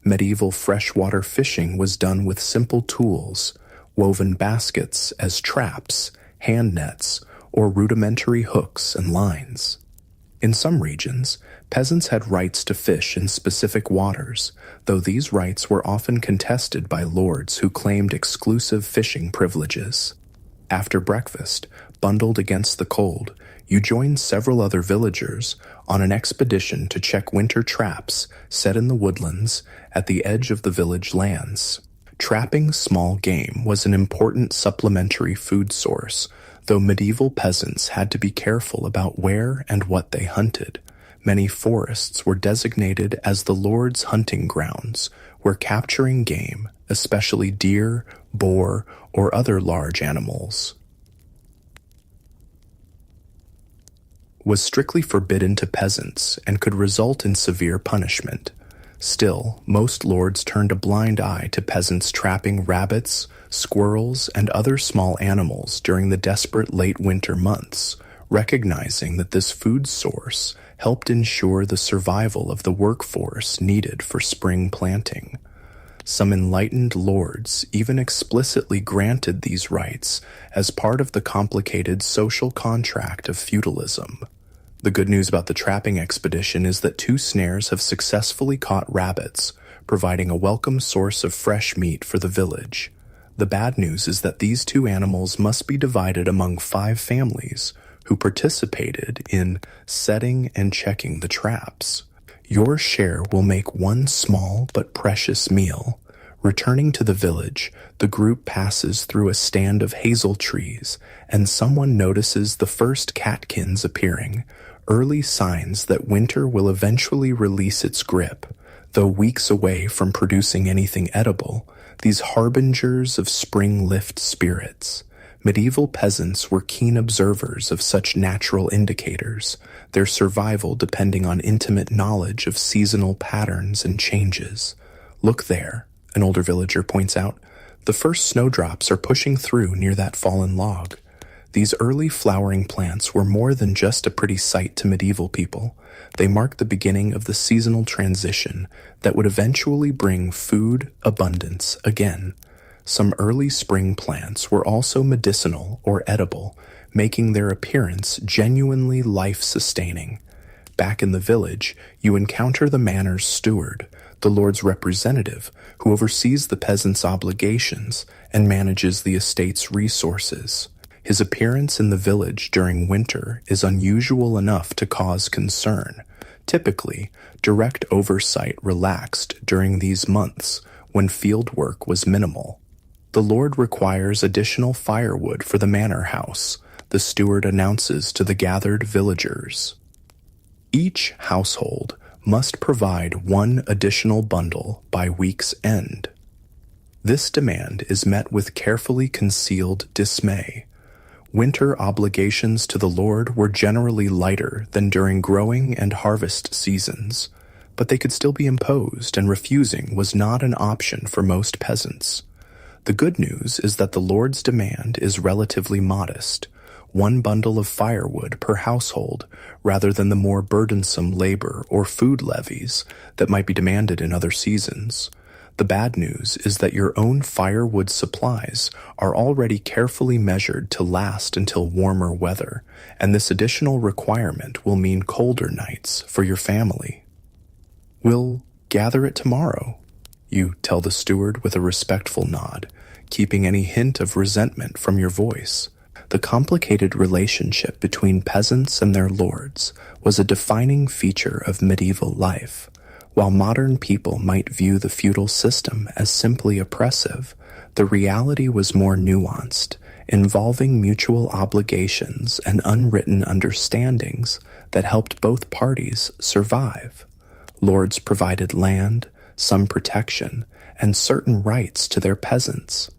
Medieval freshwater fishing was done with simple tools, woven baskets as traps, hand nets, or rudimentary hooks and lines. In some regions, peasants had rights to fish in specific waters, though these rights were often contested by lords who claimed exclusive fishing privileges. After breakfast, bundled against the cold, you joined several other villagers on an expedition to check winter traps set in the woodlands at the edge of the village lands. Trapping small game was an important supplementary food source, though medieval peasants had to be careful about where and what they hunted. Many forests were designated as the lord's hunting grounds, where capturing game, especially deer, boar, or other large animals, was strictly forbidden to peasants and could result in severe punishment. Still, most lords turned a blind eye to peasants trapping rabbits, squirrels, and other small animals during the desperate late winter months, recognizing that this food source helped ensure the survival of the workforce needed for spring planting. Some enlightened lords even explicitly granted these rights as part of the complicated social contract of feudalism. The good news about the trapping expedition is that 2 snares have successfully caught rabbits, providing a welcome source of fresh meat for the village. The bad news is that these 2 animals must be divided among 5 families who participated in setting and checking the traps. Your share will make 1 small but precious meal. Returning to the village, the group passes through a stand of hazel trees, and someone notices the first catkins appearing, early signs that winter will eventually release its grip. Though weeks away from producing anything edible, these harbingers of spring lift spirits. Medieval peasants were keen observers of such natural indicators, their survival depending on intimate knowledge of seasonal patterns and changes. Look there, an older villager points out. The first snowdrops are pushing through near that fallen log. These early flowering plants were more than just a pretty sight to medieval people. They marked the beginning of the seasonal transition that would eventually bring food abundance again. Some early spring plants were also medicinal or edible, making their appearance genuinely life-sustaining. Back in the village, you encounter the manor's steward, the lord's representative, who oversees the peasants' obligations and manages the estate's resources. His appearance in the village during winter is unusual enough to cause concern. Typically, direct oversight relaxed during these months when field work was minimal. The lord requires additional firewood for the manor house, the steward announces to the gathered villagers. Each household must provide 1 additional bundle by week's end. This demand is met with carefully concealed dismay. Winter obligations to the Lord were generally lighter than during growing and harvest seasons, but they could still be imposed, and refusing was not an option for most peasants. The good news is that the Lord's demand is relatively modest, one bundle of firewood per household, rather than the more burdensome labor or food levies that might be demanded in other seasons. The bad news is that your own firewood supplies are already carefully measured to last until warmer weather, and this additional requirement will mean colder nights for your family. "We'll gather it tomorrow," you tell the steward with a respectful nod, keeping any hint of resentment from your voice. The complicated relationship between peasants and their lords was a defining feature of medieval life. While modern people might view the feudal system as simply oppressive, the reality was more nuanced, involving mutual obligations and unwritten understandings that helped both parties survive. Lords provided land, some protection, and certain rights to their peasants.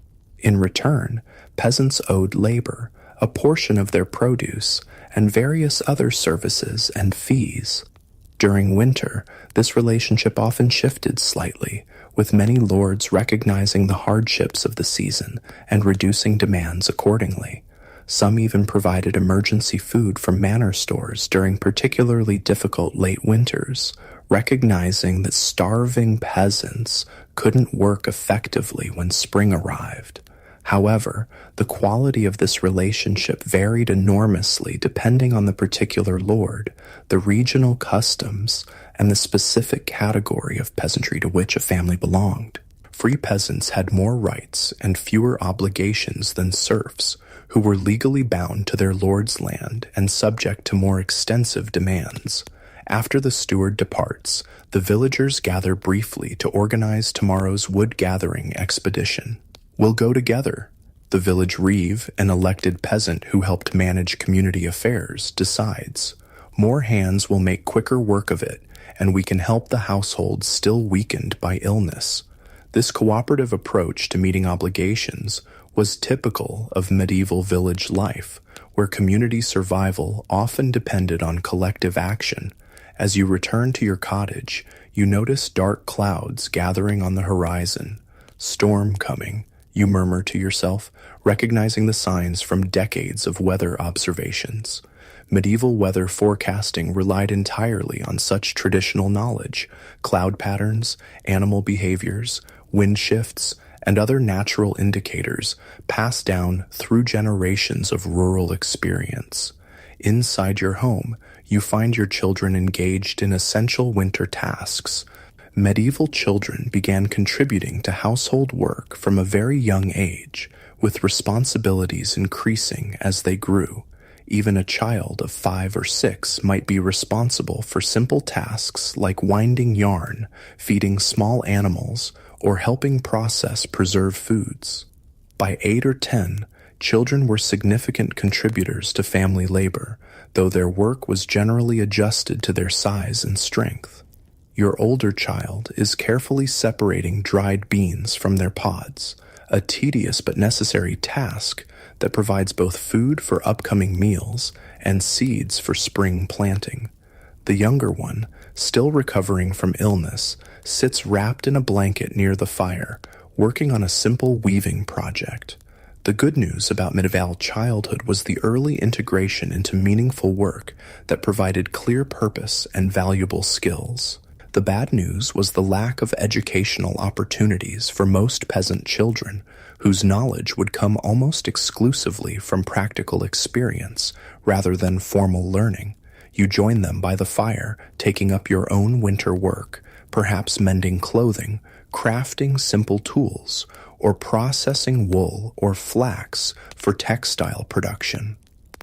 In return, peasants owed labor, a portion of their produce, and various other services and fees. During winter, this relationship often shifted slightly, with many lords recognizing the hardships of the season and reducing demands accordingly. Some even provided emergency food from manor stores during particularly difficult late winters, recognizing that starving peasants couldn't work effectively when spring arrived. However, the quality of this relationship varied enormously depending on the particular lord, the regional customs, and the specific category of peasantry to which a family belonged. Free peasants had more rights and fewer obligations than serfs, who were legally bound to their lord's land and subject to more extensive demands. After the steward departs, the villagers gather briefly to organize tomorrow's wood-gathering expedition. "We'll go together," the village reeve, an elected peasant who helped manage community affairs, decides. "More hands will make quicker work of it, and we can help the households still weakened by illness." This cooperative approach to meeting obligations was typical of medieval village life, where community survival often depended on collective action. As you return to your cottage, you notice dark clouds gathering on the horizon. "Storm coming," you murmur to yourself, recognizing the signs from decades of weather observations. Medieval weather forecasting relied entirely on such traditional knowledge: cloud patterns, animal behaviors, wind shifts, and other natural indicators passed down through generations of rural experience. Inside your home, you find your children engaged in essential winter tasks. Medieval children began contributing to household work from a very young age, with responsibilities increasing as they grew. Even a child of 5 or 6 might be responsible for simple tasks like winding yarn, feeding small animals, or helping process preserved foods. By 8 or 10, children were significant contributors to family labor, though their work was generally adjusted to their size and strength. Your older child is carefully separating dried beans from their pods, a tedious but necessary task that provides both food for upcoming meals and seeds for spring planting. The younger one, still recovering from illness, sits wrapped in a blanket near the fire, working on a simple weaving project. The good news about medieval childhood was the early integration into meaningful work that provided clear purpose and valuable skills. The bad news was the lack of educational opportunities for most peasant children, whose knowledge would come almost exclusively from practical experience rather than formal learning. You join them by the fire, taking up your own winter work, perhaps mending clothing, crafting simple tools, or processing wool or flax for textile production.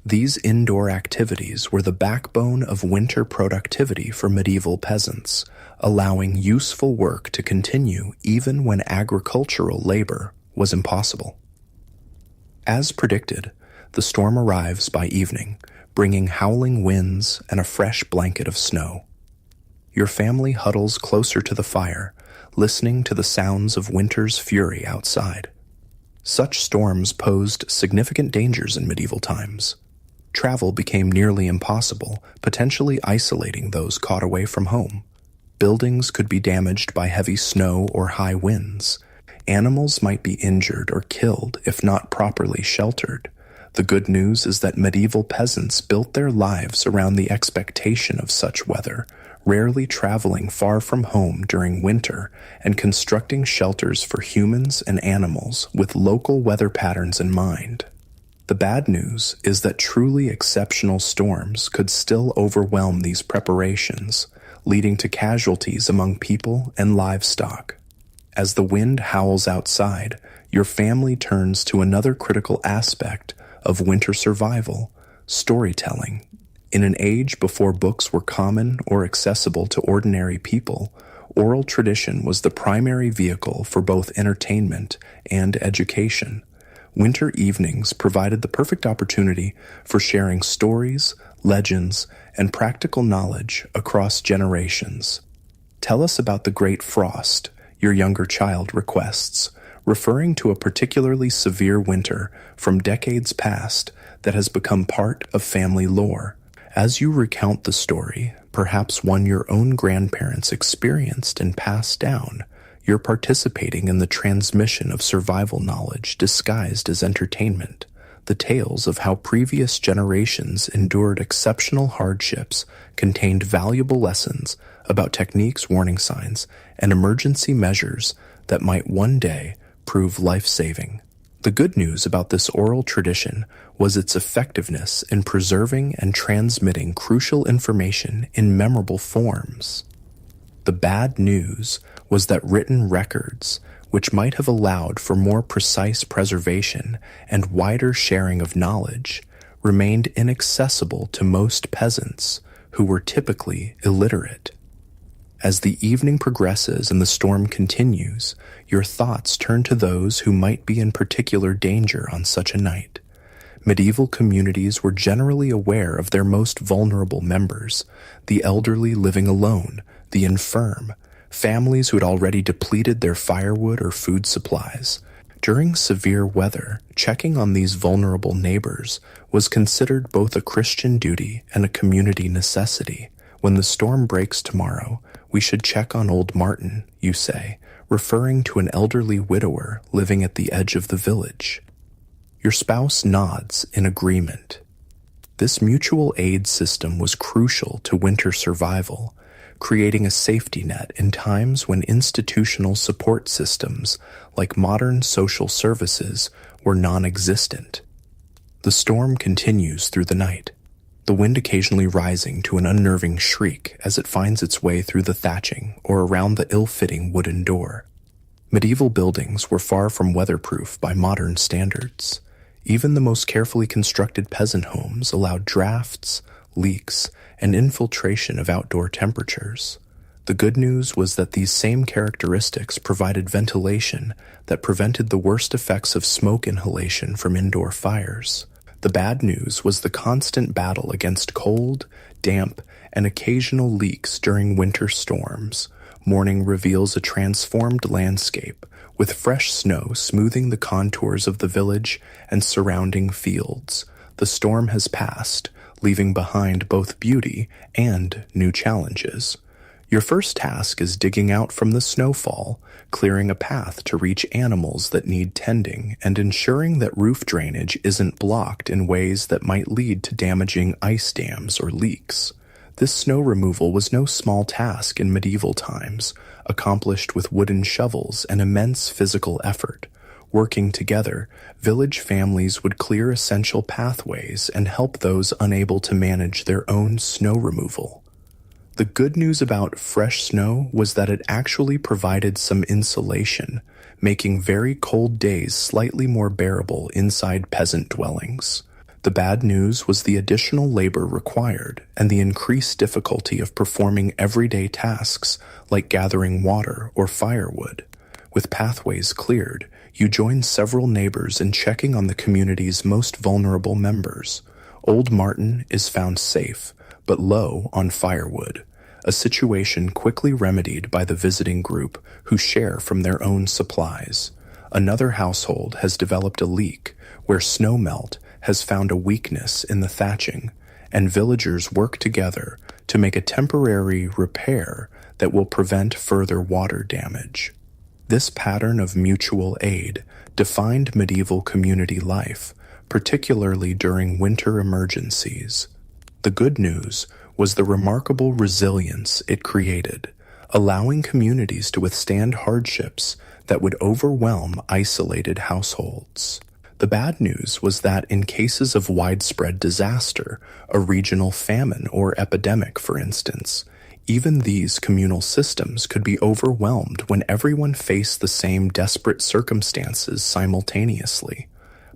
These indoor activities were the backbone of winter productivity for medieval peasants, allowing useful work to continue even when agricultural labor was impossible. As predicted, the storm arrives by evening, bringing howling winds and a fresh blanket of snow. Your family huddles closer to the fire, listening to the sounds of winter's fury outside. Such storms posed significant dangers in medieval times. Travel became nearly impossible, potentially isolating those caught away from home. Buildings could be damaged by heavy snow or high winds. Animals might be injured or killed if not properly sheltered. The good news is that medieval peasants built their lives around the expectation of such weather, rarely traveling far from home during winter and constructing shelters for humans and animals with local weather patterns in mind. The bad news is that truly exceptional storms could still overwhelm these preparations, leading to casualties among people and livestock. As the wind howls outside, your family turns to another critical aspect of winter survival: storytelling. In an age before books were common or accessible to ordinary people, oral tradition was the primary vehicle for both entertainment and education. Winter evenings provided the perfect opportunity for sharing stories, legends, and practical knowledge across generations. "Tell us about the Great Frost," your younger child requests, referring to a particularly severe winter from decades past that has become part of family lore. As you recount the story, perhaps one your own grandparents experienced and passed down, you're participating in the transmission of survival knowledge disguised as entertainment. The tales of how previous generations endured exceptional hardships contained valuable lessons about techniques, warning signs, and emergency measures that might one day prove life-saving. The good news about this oral tradition was its effectiveness in preserving and transmitting crucial information in memorable forms. The bad news was that written records, which might have allowed for more precise preservation and wider sharing of knowledge, remained inaccessible to most peasants, who were typically illiterate. As the evening progresses and the storm continues, your thoughts turn to those who might be in particular danger on such a night. Medieval communities were generally aware of their most vulnerable members: the elderly living alone, the infirm, families who had already depleted their firewood or food supplies. During severe weather, checking on these vulnerable neighbors was considered both a Christian duty and a community necessity. "When the storm breaks tomorrow, we should check on old Martin," you say, referring to an elderly widower living at the edge of the village. Your spouse nods in agreement. This mutual aid system was crucial to winter survival, creating a safety net in times when institutional support systems, like modern social services, were non-existent. The storm continues through the night, the wind occasionally rising to an unnerving shriek as it finds its way through the thatching or around the ill-fitting wooden door. Medieval buildings were far from weatherproof by modern standards. Even the most carefully constructed peasant homes allowed drafts, leaks, and infiltration of outdoor temperatures. The good news was that these same characteristics provided ventilation that prevented the worst effects of smoke inhalation from indoor fires. The bad news was the constant battle against cold, damp, and occasional leaks during winter storms. Morning reveals a transformed landscape, with fresh snow smoothing the contours of the village and surrounding fields. The storm has passed, leaving behind both beauty and new challenges. Your first task is digging out from the snowfall, clearing a path to reach animals that need tending, and ensuring that roof drainage isn't blocked in ways that might lead to damaging ice dams or leaks. This snow removal was no small task in medieval times, accomplished with wooden shovels and immense physical effort. Working together, village families would clear essential pathways and help those unable to manage their own snow removal. The good news about fresh snow was that it actually provided some insulation, making very cold days slightly more bearable inside peasant dwellings. The bad news was the additional labor required and the increased difficulty of performing everyday tasks like gathering water or firewood. With pathways cleared, you join several neighbors in checking on the community's most vulnerable members. Old Martin is found safe, but low on firewood. a situation quickly remedied by the visiting group who share from their own supplies. Another household has developed a leak where snowmelt has found a weakness in the thatching, and villagers work together to make a temporary repair that will prevent further water damage. This pattern of mutual aid defined medieval community life, particularly during winter emergencies. The good news was the remarkable resilience it created, allowing communities to withstand hardships that would overwhelm isolated households. The bad news was that in cases of widespread disaster, a regional famine or epidemic, for instance, even these communal systems could be overwhelmed when everyone faced the same desperate circumstances simultaneously.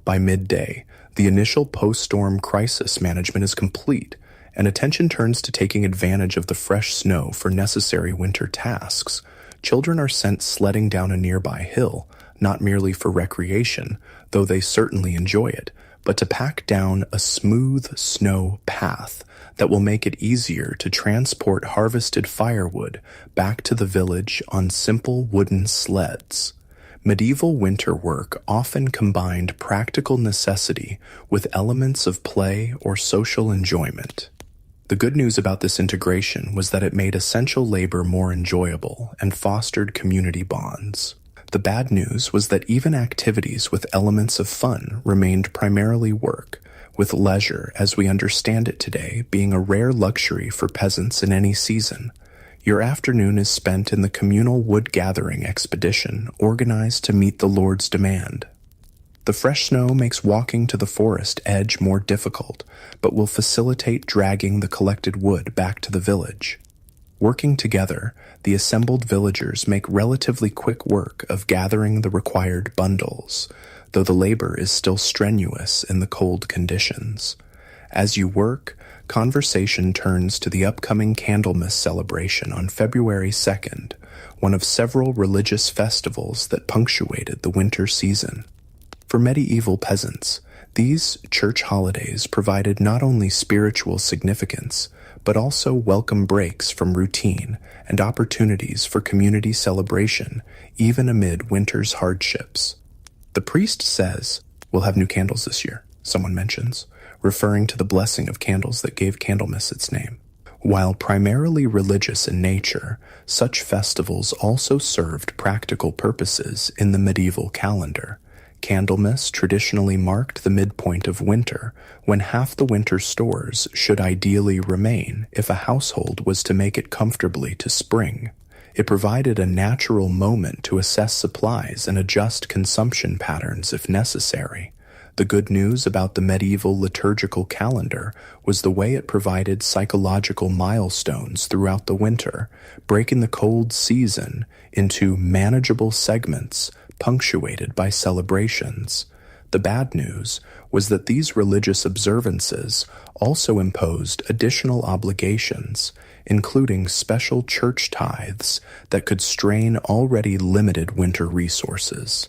By midday, the initial post-storm crisis management is complete, and attention turns to taking advantage of the fresh snow for necessary winter tasks. Children are sent sledding down a nearby hill, not merely for recreation, though they certainly enjoy it, but to pack down a smooth snow path that will make it easier to transport harvested firewood back to the village on simple wooden sleds. Medieval winter work often combined practical necessity with elements of play or social enjoyment. The good news about this integration was that it made essential labor more enjoyable and fostered community bonds. The bad news was that even activities with elements of fun remained primarily work, with leisure as we understand it today being a rare luxury for peasants in any season. Your afternoon is spent in the communal wood-gathering expedition organized to meet the Lord's demand. The fresh snow makes walking to the forest edge more difficult, but will facilitate dragging the collected wood back to the village. Working together, the assembled villagers make relatively quick work of gathering the required bundles, though the labor is still strenuous in the cold conditions. As you work, conversation turns to the upcoming Candlemas celebration on February 2nd, one of several religious festivals that punctuated the winter season. For medieval peasants, these church holidays provided not only spiritual significance, but also welcome breaks from routine and opportunities for community celebration, even amid winter's hardships. The priest says, "We'll have new candles this year," someone mentions, referring to the blessing of candles that gave Candlemas its name. While primarily religious in nature, such festivals also served practical purposes in the medieval calendar. Candlemas traditionally marked the midpoint of winter, when half the winter stores should ideally remain if a household was to make it comfortably to spring. It provided a natural moment to assess supplies and adjust consumption patterns if necessary. The good news about the medieval liturgical calendar was the way it provided psychological milestones throughout the winter, breaking the cold season into manageable segments punctuated by celebrations. The bad news was that these religious observances also imposed additional obligations, including special church tithes that could strain already limited winter resources.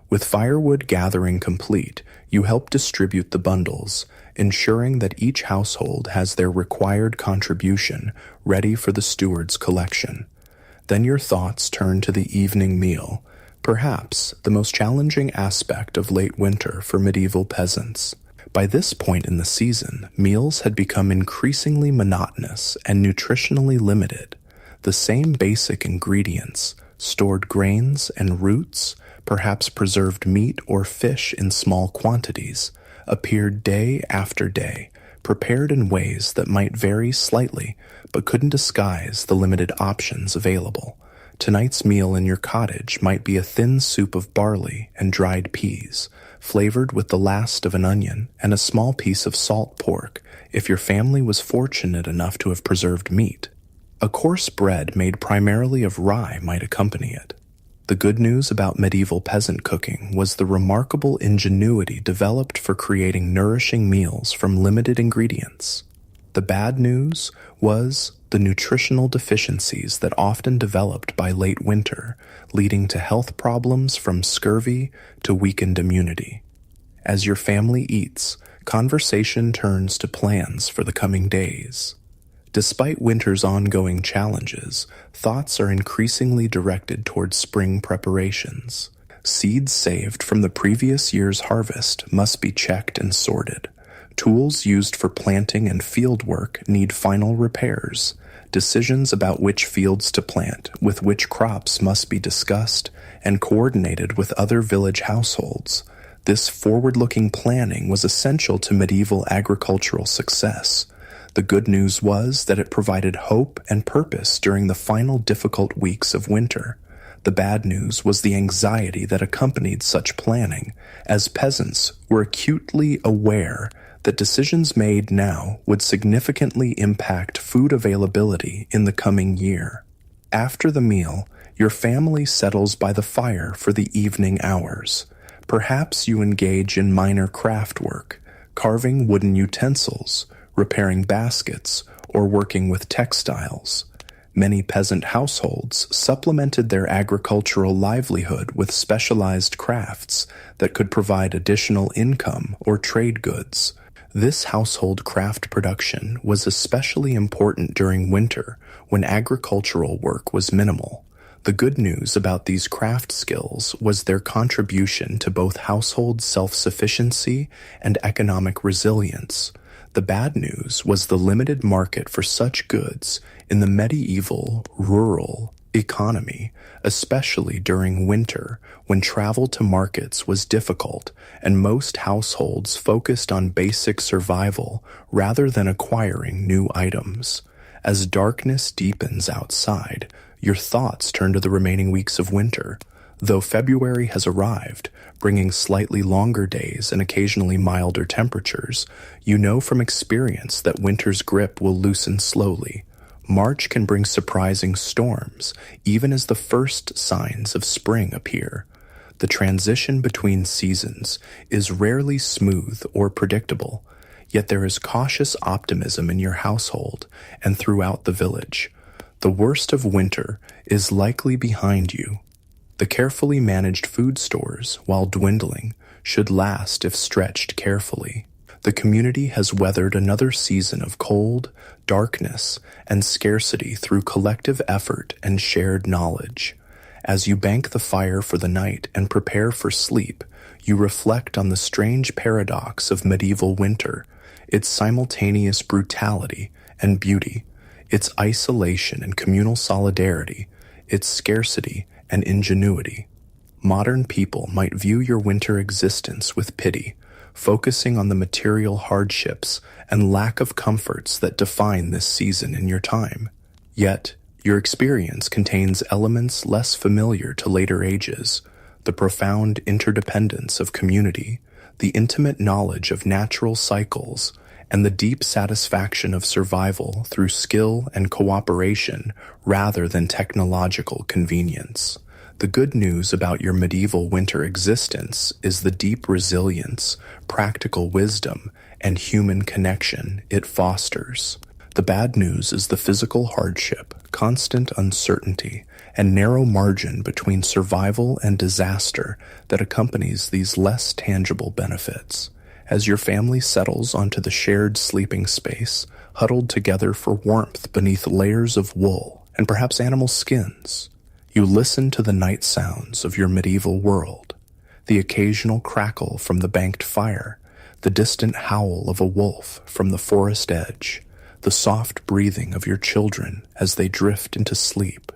With firewood gathering complete, you help distribute the bundles, ensuring that each household has their required contribution ready for the steward's collection. Then your thoughts turn to the evening meal, perhaps the most challenging aspect of late winter for medieval peasants. By this point in the season, meals had become increasingly monotonous and nutritionally limited. The same basic ingredients, stored grains and roots, perhaps preserved meat or fish in small quantities, appeared day after day, prepared in ways that might vary slightly but couldn't disguise the limited options available. Tonight's meal in your cottage might be a thin soup of barley and dried peas, flavored with the last of an onion and a small piece of salt pork, if your family was fortunate enough to have preserved meat. A coarse bread made primarily of rye might accompany it. The good news about medieval peasant cooking was the remarkable ingenuity developed for creating nourishing meals from limited ingredients. The bad news was the nutritional deficiencies that often developed by late winter, leading to health problems from scurvy to weakened immunity. As your family eats, conversation turns to plans for the coming days. Despite winter's ongoing challenges, thoughts are increasingly directed towards spring preparations. Seeds saved from the previous year's harvest must be checked and sorted. Tools used for planting and field work need final repairs. Decisions about which fields to plant with which crops must be discussed and coordinated with other village households. This forward-looking planning was essential to medieval agricultural success. The good news was that it provided hope and purpose during the final difficult weeks of winter. The bad news was the anxiety that accompanied such planning, as peasants were acutely aware that decisions made now would significantly impact food availability in the coming year. After the meal, your family settles by the fire for the evening hours. Perhaps you engage in minor craft work, carving wooden utensils, repairing baskets, or working with textiles. Many peasant households supplemented their agricultural livelihood with specialized crafts that could provide additional income or trade goods. This household craft production was especially important during winter when agricultural work was minimal. The good news about these craft skills was their contribution to both household self-sufficiency and economic resilience. The bad news was the limited market for such goods in the medieval rural economy, especially during winter when travel to markets was difficult and most households focused on basic survival rather than acquiring new items. As darkness deepens outside, your thoughts turn to the remaining weeks of winter. Though February has arrived, bringing slightly longer days and occasionally milder temperatures, you know from experience that winter's grip will loosen slowly. March can bring surprising storms, even as the first signs of spring appear. The transition between seasons is rarely smooth or predictable, yet there is cautious optimism in your household and throughout the village. The worst of winter is likely behind you. The carefully managed food stores, while dwindling, should last if stretched carefully. The community has weathered another season of cold, darkness, and scarcity through collective effort and shared knowledge. As you bank the fire for the night and prepare for sleep, you reflect on the strange paradox of medieval winter, its simultaneous brutality and beauty, its isolation and communal solidarity, its scarcity and ingenuity. Modern people might view your winter existence with pity, focusing on the material hardships and lack of comforts that define this season in your time. Yet, your experience contains elements less familiar to later ages: the profound interdependence of community, the intimate knowledge of natural cycles, and the deep satisfaction of survival through skill and cooperation rather than technological convenience. The good news about your medieval winter existence is the deep resilience, practical wisdom, and human connection it fosters. The bad news is the physical hardship, constant uncertainty, and narrow margin between survival and disaster that accompanies these less tangible benefits. As your family settles onto the shared sleeping space, huddled together for warmth beneath layers of wool and perhaps animal skins, you listen to the night sounds of your medieval world, the occasional crackle from the banked fire, the distant howl of a wolf from the forest edge, the soft breathing of your children as they drift into sleep.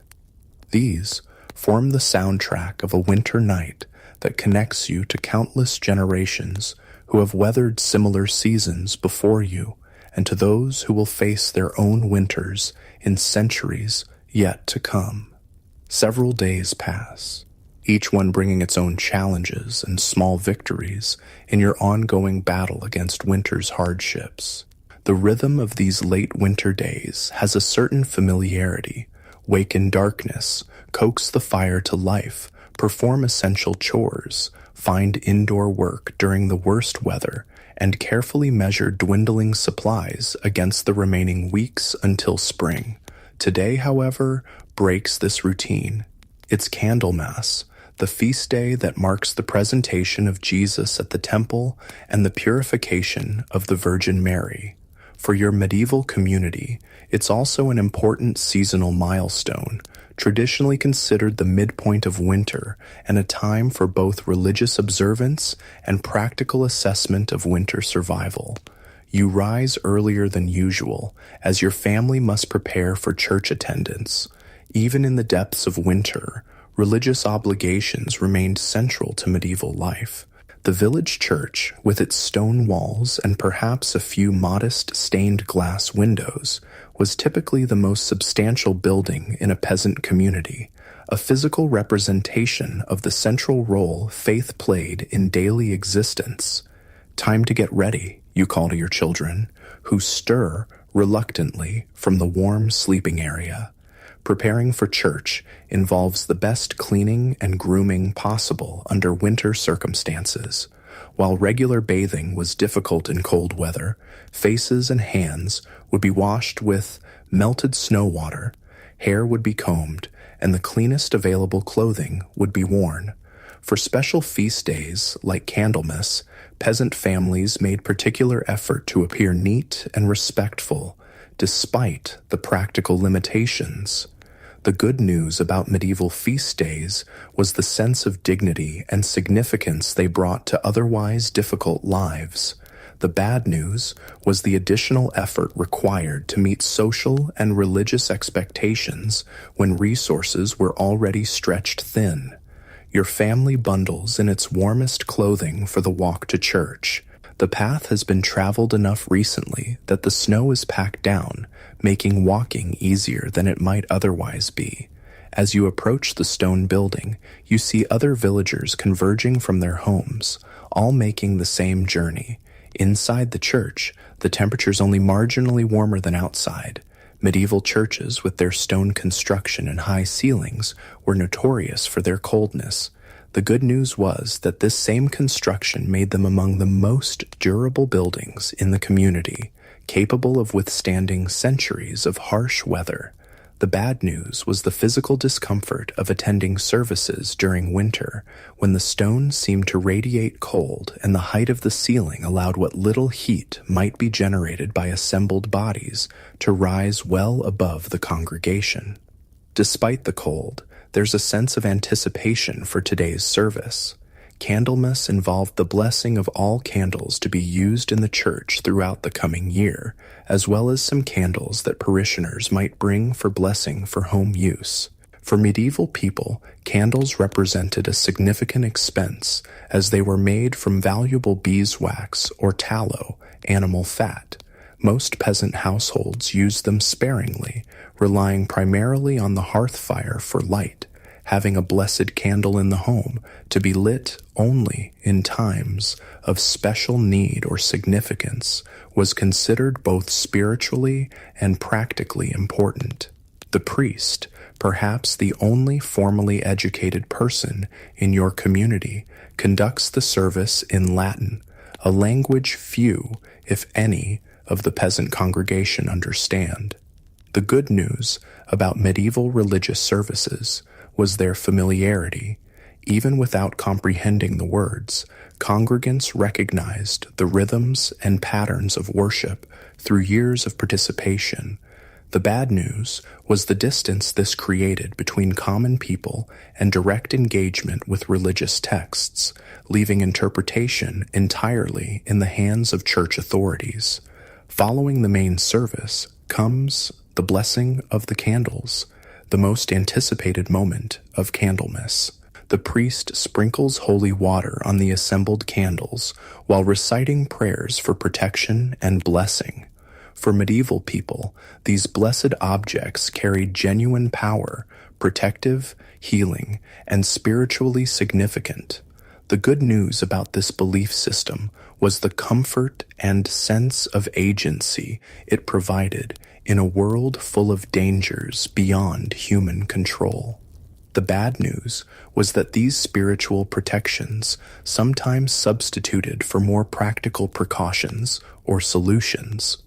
These form the soundtrack of a winter night that connects you to countless generations who have weathered similar seasons before you, and to those who will face their own winters in centuries yet to come. Several days pass, each one bringing its own challenges and small victories in your ongoing battle against winter's hardships. The rhythm of these late winter days has a certain familiarity. Wake in darkness, coax the fire to life, perform essential chores, find indoor work during the worst weather, and carefully measure dwindling supplies against the remaining weeks until spring. Today, however, breaks this routine. It's Candlemas, the feast day that marks the presentation of Jesus at the temple and the purification of the Virgin Mary. For your medieval community, it's also an important seasonal milestone, traditionally considered the midpoint of winter and a time for both religious observance and practical assessment of winter survival. You rise earlier than usual, as your family must prepare for church attendance. Even in the depths of winter, religious obligations remained central to medieval life. The village church, with its stone walls and perhaps a few modest stained glass windows, was typically the most substantial building in a peasant community, a physical representation of the central role faith played in daily existence. Time to get ready, you call to your children, who stir reluctantly from the warm sleeping area. Preparing for church involves the best cleaning and grooming possible under winter circumstances. While regular bathing was difficult in cold weather, faces and hands would be washed with melted snow water, hair would be combed, and the cleanest available clothing would be worn. For special feast days, like Candlemas, peasant families made particular effort to appear neat and respectful, despite the practical limitations. The good news about medieval feast days was the sense of dignity and significance they brought to otherwise difficult lives. The bad news was the additional effort required to meet social and religious expectations when resources were already stretched thin. Your family bundles in its warmest clothing for the walk to church. The path has been traveled enough recently that the snow is packed down, making walking easier than it might otherwise be. As you approach the stone building, you see other villagers converging from their homes, all making the same journey. Inside the church, the temperature's only marginally warmer than outside. Medieval churches, with their stone construction and high ceilings, were notorious for their coldness. The good news was that this same construction made them among the most durable buildings in the community, capable of withstanding centuries of harsh weather. The bad news was the physical discomfort of attending services during winter, when the stone seemed to radiate cold and the height of the ceiling allowed what little heat might be generated by assembled bodies to rise well above the congregation. Despite the cold, there's a sense of anticipation for today's service. Candlemas involved the blessing of all candles to be used in the church throughout the coming year, as well as some candles that parishioners might bring for blessing for home use. For medieval people, candles represented a significant expense, as they were made from valuable beeswax or tallow, animal fat. Most peasant households used them sparingly, relying primarily on the hearth fire for light, having a blessed candle in the home to be lit only in times of special need or significance was considered both spiritually and practically important. The priest, perhaps the only formally educated person in your community, conducts the service in Latin, a language few, if any, of the peasant congregation understand. The good news about medieval religious services was their familiarity. Even without comprehending the words, congregants recognized the rhythms and patterns of worship through years of participation. The bad news was the distance this created between common people and direct engagement with religious texts, leaving interpretation entirely in the hands of church authorities. Following the main service comes the blessing of the candles, the most anticipated moment of Candlemas. The priest sprinkles holy water on the assembled candles while reciting prayers for protection and blessing. For medieval people, these blessed objects carried genuine power, protective, healing, and spiritually significant. The good news about this belief system was the comfort and sense of agency it provided in a world full of dangers beyond human control. The bad news was that these spiritual protections sometimes substituted for more practical precautions or solutions.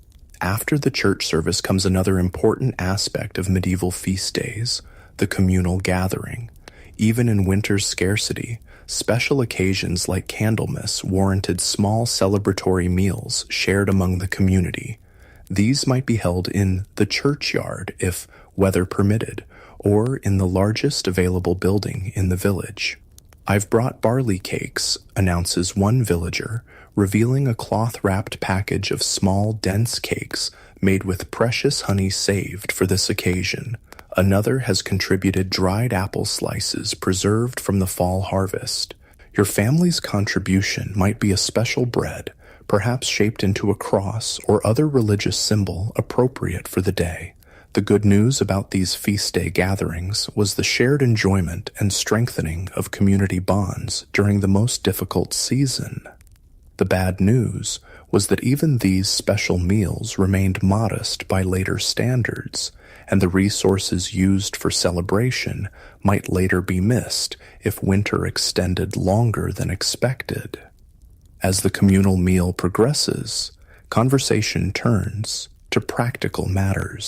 After the church service comes another important aspect of medieval feast days, the communal gathering. Even in winter's scarcity, special occasions like Candlemas warranted small celebratory meals shared among the community. These might be held in the churchyard if weather permitted, or in the largest available building in the village. "I've brought barley cakes," announces one villager, revealing a cloth-wrapped package of small, dense cakes made with precious honey saved for this occasion. Another has contributed dried apple slices preserved from the fall harvest. Your family's contribution might be a special bread, perhaps shaped into a cross or other religious symbol appropriate for the day. The good news about these feast day gatherings was the shared enjoyment and strengthening of community bonds during the most difficult season. The bad news was that even these special meals remained modest by later standards, and the resources used for celebration might later be missed if winter extended longer than expected. As the communal meal progresses, conversation turns to practical matters.